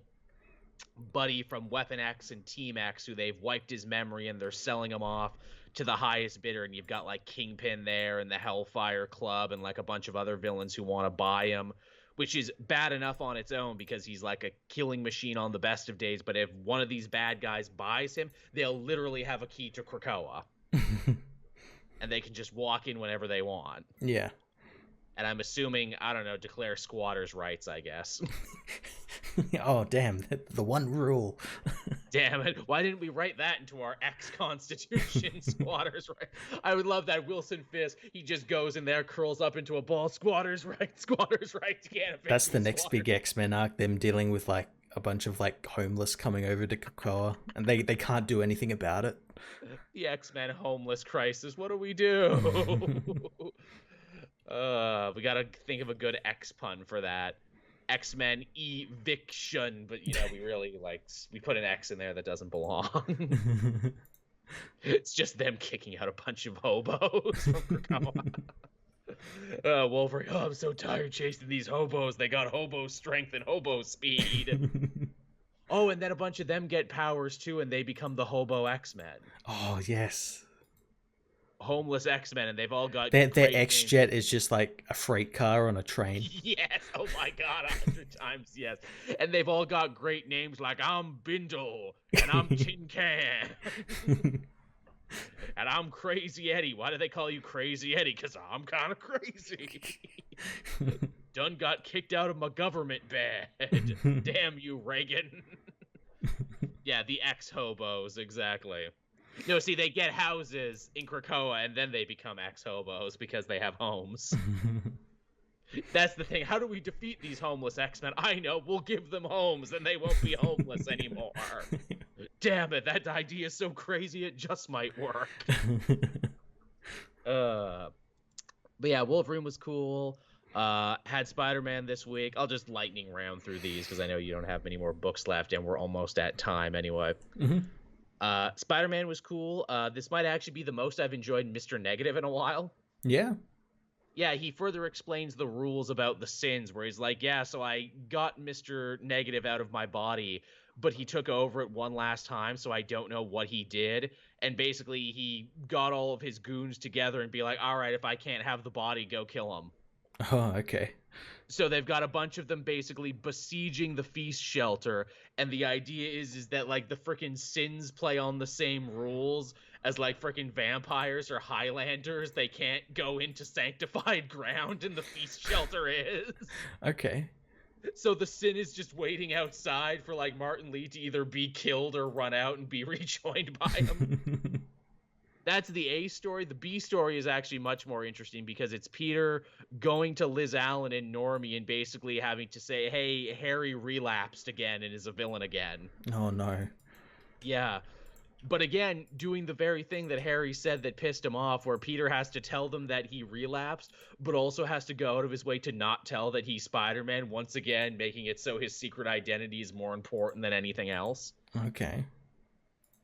buddy from Weapon X and Team X, who they've wiped his memory and they're selling him off to the highest bidder, and you've got like Kingpin there and the Hellfire Club and like a bunch of other villains who want to buy him, which is bad enough on its own because he's like a killing machine on the best of days. But if one of these bad guys buys him, they'll literally have a key to Krakoa and they can just walk in whenever they want. Yeah. And I'm assuming, I don't know, declare squatters' rights, I guess. Oh, damn. The one rule. Damn it. Why didn't we write that into our ex-Constitution, squatters' rights? I would love that. Wilson Fisk, he just goes in there, curls up into a ball. Squatters' rights, squatters' rights. That's the next big X-Men arc, them dealing with, like, a bunch of, like, homeless coming over to Krakoa, and they can't do anything about it. The X-Men homeless crisis. What do we do? We gotta think of a good X pun for that. X-Men eviction, but we really we put an X in there that doesn't belong. It's just them kicking out a bunch of hobos from Krakoa. Wolverine, I'm so tired chasing these hobos. They got hobo strength and hobo speed. Oh, and then a bunch of them get powers too, and they become the hobo X-Men. Oh, yes. Homeless X-Men, and they've all got their X-Jet is just like a freight car on a train. Yes, oh my god, 100 times yes. And they've all got great names like I'm Bindle, and I'm Tin Can, and I'm Crazy Eddie. Why do they call you Crazy Eddie? Because I'm kind of crazy. Done got kicked out of my government bed. Damn you, Reagan. Yeah, the ex-hobos, exactly. No, see, they get houses in Krakoa, and then they become ex-hobos because they have homes. That's the thing. How do we defeat these homeless X-Men? I know. We'll give them homes, and they won't be homeless anymore. Damn it. That idea is so crazy, it just might work. But yeah, Wolverine was cool. Had Spider-Man this week. I'll just lightning round through these because I know you don't have many more books left, and we're almost at time anyway. Mm-hmm. Spider-Man was cool. This might actually be the most I've enjoyed Mr. Negative in a while. Yeah. Yeah, he further explains the rules about the sins, where he's like, yeah, so I got Mr. Negative out of my body, but he took over it one last time, so I don't know what he did. And basically, he got all of his goons together and be like, all right, if I can't have the body, go kill him. Oh, okay. So they've got a bunch of them basically besieging the feast shelter, and the idea is that like the frickin' sins play on the same rules as like frickin' vampires or Highlanders. They can't go into sanctified ground, and the feast shelter is. Okay. So the Sin is just waiting outside for like Martin Lee to either be killed or run out and be rejoined by him. That's the A story. The B story is actually much more interesting because it's Peter going to Liz Allen and Normie and basically having to say, hey, Harry relapsed again and is a villain again. Oh no. Yeah. But again, doing the very thing that Harry said that pissed him off, where Peter has to tell them that he relapsed, but also has to go out of his way to not tell that he's Spider-Man, once again making it so his secret identity is more important than anything else. Okay.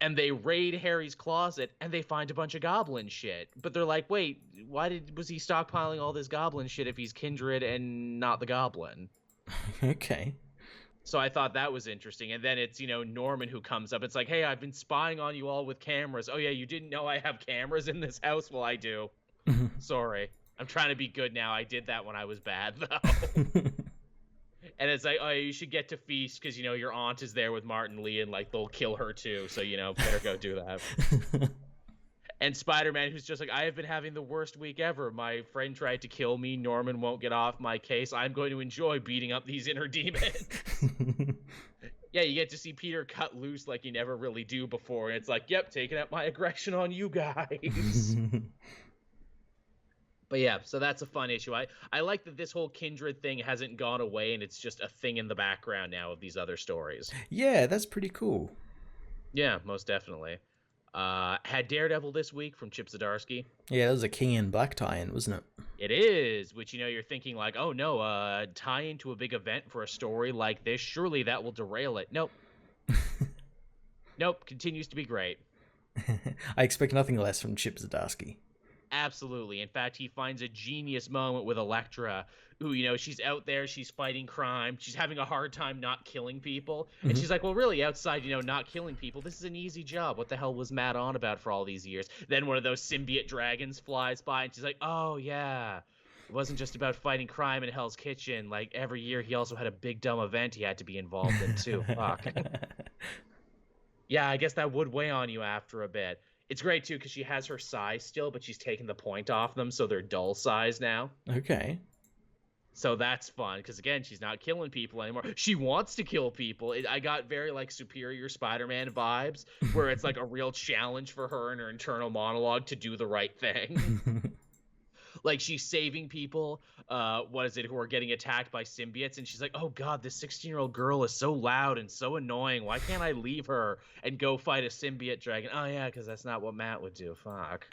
And they raid Harry's closet and they find a bunch of goblin shit. But they're like, wait, was he stockpiling all this goblin shit if he's Kindred and not the Goblin? Okay. So I thought that was interesting. And then it's, Norman who comes up. It's like, hey, I've been spying on you all with cameras. Oh, yeah, you didn't know I have cameras in this house? Well, I do. Sorry. I'm trying to be good now. I did that when I was bad, though. And it's like, oh, you should get to feast because, your aunt is there with Martin Lee and, like, they'll kill her too. So, better go do that. And Spider-Man, who's just like, I have been having the worst week ever. My friend tried to kill me. Norman won't get off my case. I'm going to enjoy beating up these inner demons. Yeah, you get to see Peter cut loose like you never really do before. And it's like, yep, taking out my aggression on you guys. But yeah, so that's a fun issue. I like that this whole Kindred thing hasn't gone away and it's just a thing in the background now of these other stories. Yeah, that's pretty cool. Yeah, most definitely. Had Daredevil this week from Chip Zdarsky. Yeah, that was a King in Black tie-in, wasn't it? It is, which, you're thinking like, oh no, tie into a big event for a story like this, surely that will derail it. Nope. Nope, continues to be great. I expect nothing less from Chip Zdarsky. Absolutely. In fact, he finds a genius moment with Elektra, who, she's out there, she's fighting crime, she's having a hard time not killing people. And she's like, well, really, outside, not killing people, this is an easy job. What the hell was Matt on about for all these years? Then one of those symbiote dragons flies by, and she's like, oh, yeah. It wasn't just about fighting crime in Hell's Kitchen. Like, every year he also had a big dumb event he had to be involved in, too. Fuck. Yeah, I guess that would weigh on you after a bit. It's great, too, because she has her size still, but she's taken the point off them, so they're dull size now. Okay. So that's fun, because, again, she's not killing people anymore. She wants to kill people. I got very, Superior Spider-Man vibes, where it's, a real challenge for her in her internal monologue to do the right thing. She's saving people, who are getting attacked by symbiotes, and she's like, oh god, this 16-year-old girl is so loud and so annoying. Why can't I leave her and go fight a symbiote dragon? Oh yeah, because that's not what Matt would do. Fuck.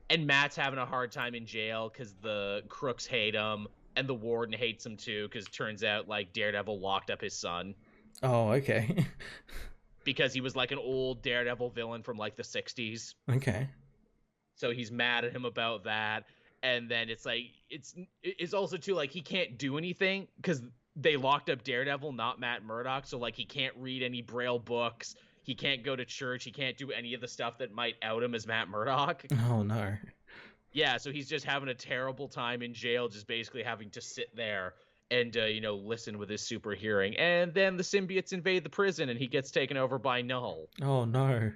And Matt's having a hard time in jail because the crooks hate him, and the warden hates him too, because it turns out, Daredevil locked up his son. Oh, okay. Because he was, an old Daredevil villain from, the 60s. Okay. So he's mad at him about that. And then it's also too, he can't do anything because they locked up Daredevil, not Matt Murdock. So, he can't read any Braille books. He can't go to church. He can't do any of the stuff that might out him as Matt Murdock. Oh, no. Yeah, so he's just having a terrible time in jail, just basically having to sit there and, listen with his super hearing. And then the symbiotes invade the prison and he gets taken over by Null. Oh, no.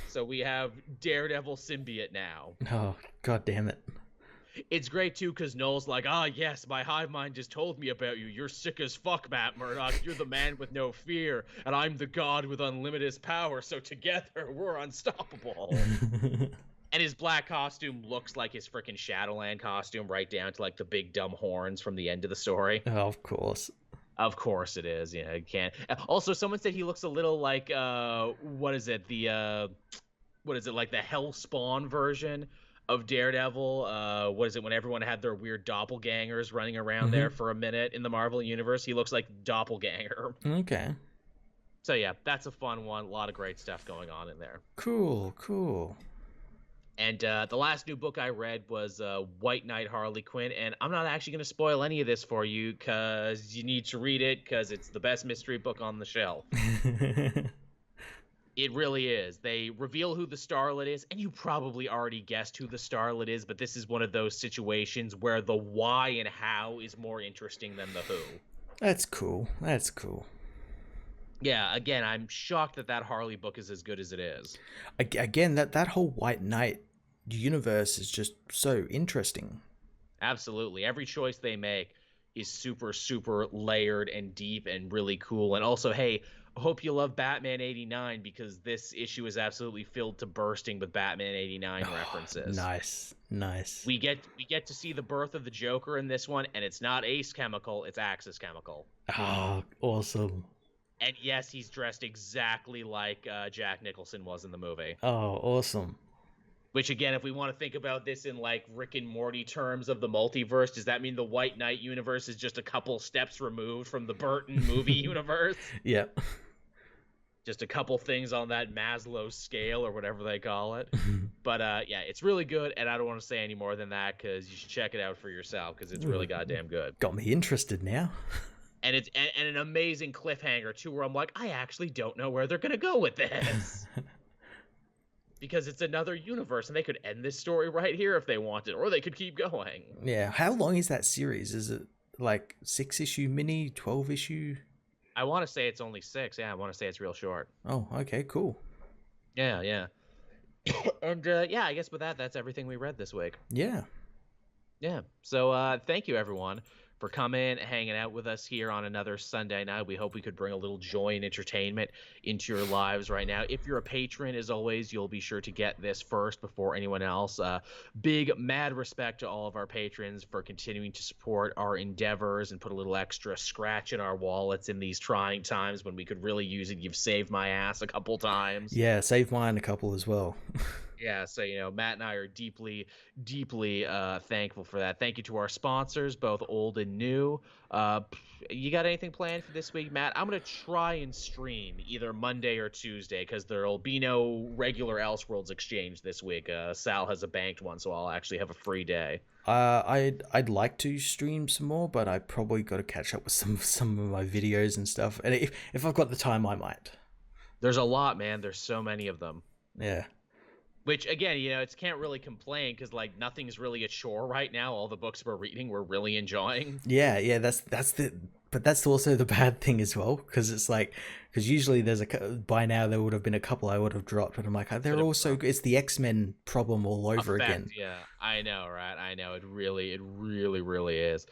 So we have Daredevil symbiote now. Oh, god damn it. It's great, too, because Null's like, yes, my hive mind just told me about you. You're sick as fuck, Matt Murdock. You're the man with no fear, and I'm the god with unlimited power, so together we're unstoppable. And his black costume looks like his freaking Shadowland costume, right down to, the big dumb horns from the end of the story. Oh, of course. Of course it is. You can't. Also, someone said he looks a little like, the Hellspawn version of Daredevil. When everyone had their weird doppelgangers running around there for a minute in the Marvel Universe? He looks like Doppelganger. Okay. So yeah, that's a fun one. A lot of great stuff going on in there. Cool. And the last new book I read was White Knight Harley Quinn, and I'm not actually going to spoil any of this for you because you need to read it because it's the best mystery book on the shelf. It really is. They reveal who the Starlet is, and you probably already guessed who the Starlet is, but this is one of those situations where the why and how is more interesting than the who. That's cool. Yeah, again, I'm shocked that Harley book is as good as it is. Again, that whole White Knight universe is just so interesting. Absolutely. Every choice they make, is super, super layered and deep and really cool. And also, hey, I hope you love Batman 89 because this issue is absolutely filled to bursting with Batman 89 references. Nice. We get to see the birth of the Joker in this one, and it's not Ace Chemical, it's Axis Chemical. Oh, awesome. And yes, he's dressed exactly like Jack Nicholson was in the movie. Oh, awesome. Which, again, if we want to think about this in like Rick and Morty terms of the multiverse, does that mean the White Knight universe is just a couple steps removed from the Burton movie universe? Yep. Just a couple things on that Maslow scale or whatever they call it. But yeah, it's really good, and I don't want to say any more than that because you should check it out for yourself because it's really goddamn good. Got me interested now. And it's and an amazing cliffhanger too, where I'm like, I actually don't know where they're gonna go with this. Because it's another universe, and they could end this story right here if they wanted, or they could keep going. Yeah. How long is that series? Is it like 6-issue mini, 12-issue? I want to say it's only 6. Yeah, I want to say it's real short. Oh, okay, cool. Yeah. And yeah, I guess with that, that's everything we read this week. Yeah. So thank you, everyone, for coming, hanging out with us here on another Sunday night. We hope we could bring a little joy and entertainment into your lives right now. If you're a patron, as always, you'll be sure to get this first before anyone else. Big, mad respect to all of our patrons for continuing to support our endeavors and put a little extra scratch in our wallets in these trying times when we could really use it. You've saved my ass a couple times. Yeah, saved mine a couple as well. Yeah, so, Matt and I are deeply, deeply thankful for that. Thank you to our sponsors, both old and new. You got anything planned for this week, Matt? I'm going to try and stream either Monday or Tuesday because there'll be no regular Elseworlds exchange this week. Sal has a banked one, so I'll actually have a free day. I'd like to stream some more, but I probably got to catch up with some of my videos and stuff. And if I've got the time, I might. There's a lot, man. There's so many of them. Yeah. Which, again, it can't really complain because, like, nothing's really a chore right now. All the books we're reading, we're really enjoying. Yeah, but that's also the bad thing as well, because it's like, because usually by now there would have been a couple I would have dropped, but I'm like, they're also, it's the X-Men problem all over again. Yeah, I know, right? I know, it really is.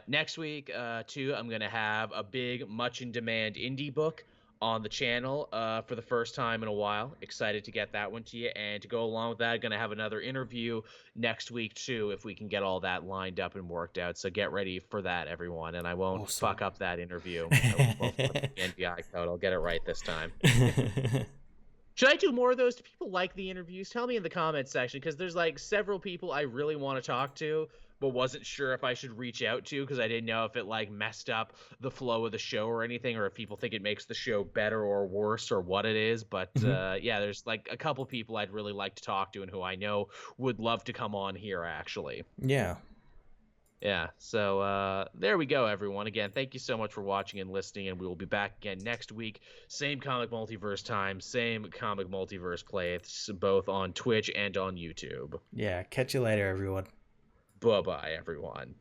Next week, too, I'm going to have a big, much in demand indie book on the channel for the first time in a while. Excited to get that one to you. And to go along with that, going to have another interview next week too, if we can get all that lined up and worked out. So get ready for that, everyone. And I won't fuck up that interview. I won't fuck up the NBI code. I'll get it right this time. Should I do more of those? Do people like the interviews? Tell me in the comments section, because there's like several people I really want to talk to, but wasn't sure if I should reach out to because I didn't know if it like messed up the flow of the show or anything, or if people think it makes the show better or worse or what it is. But yeah, there's like a couple people I'd really like to talk to and who I know would love to come on here, actually. Yeah, so there we go, everyone. Again, thank you so much for watching and listening, and we will be back again next week. Same Comic Multiverse time, same Comic Multiverse plays, both on Twitch and on YouTube. Yeah, catch you later, everyone. Bye-bye, everyone.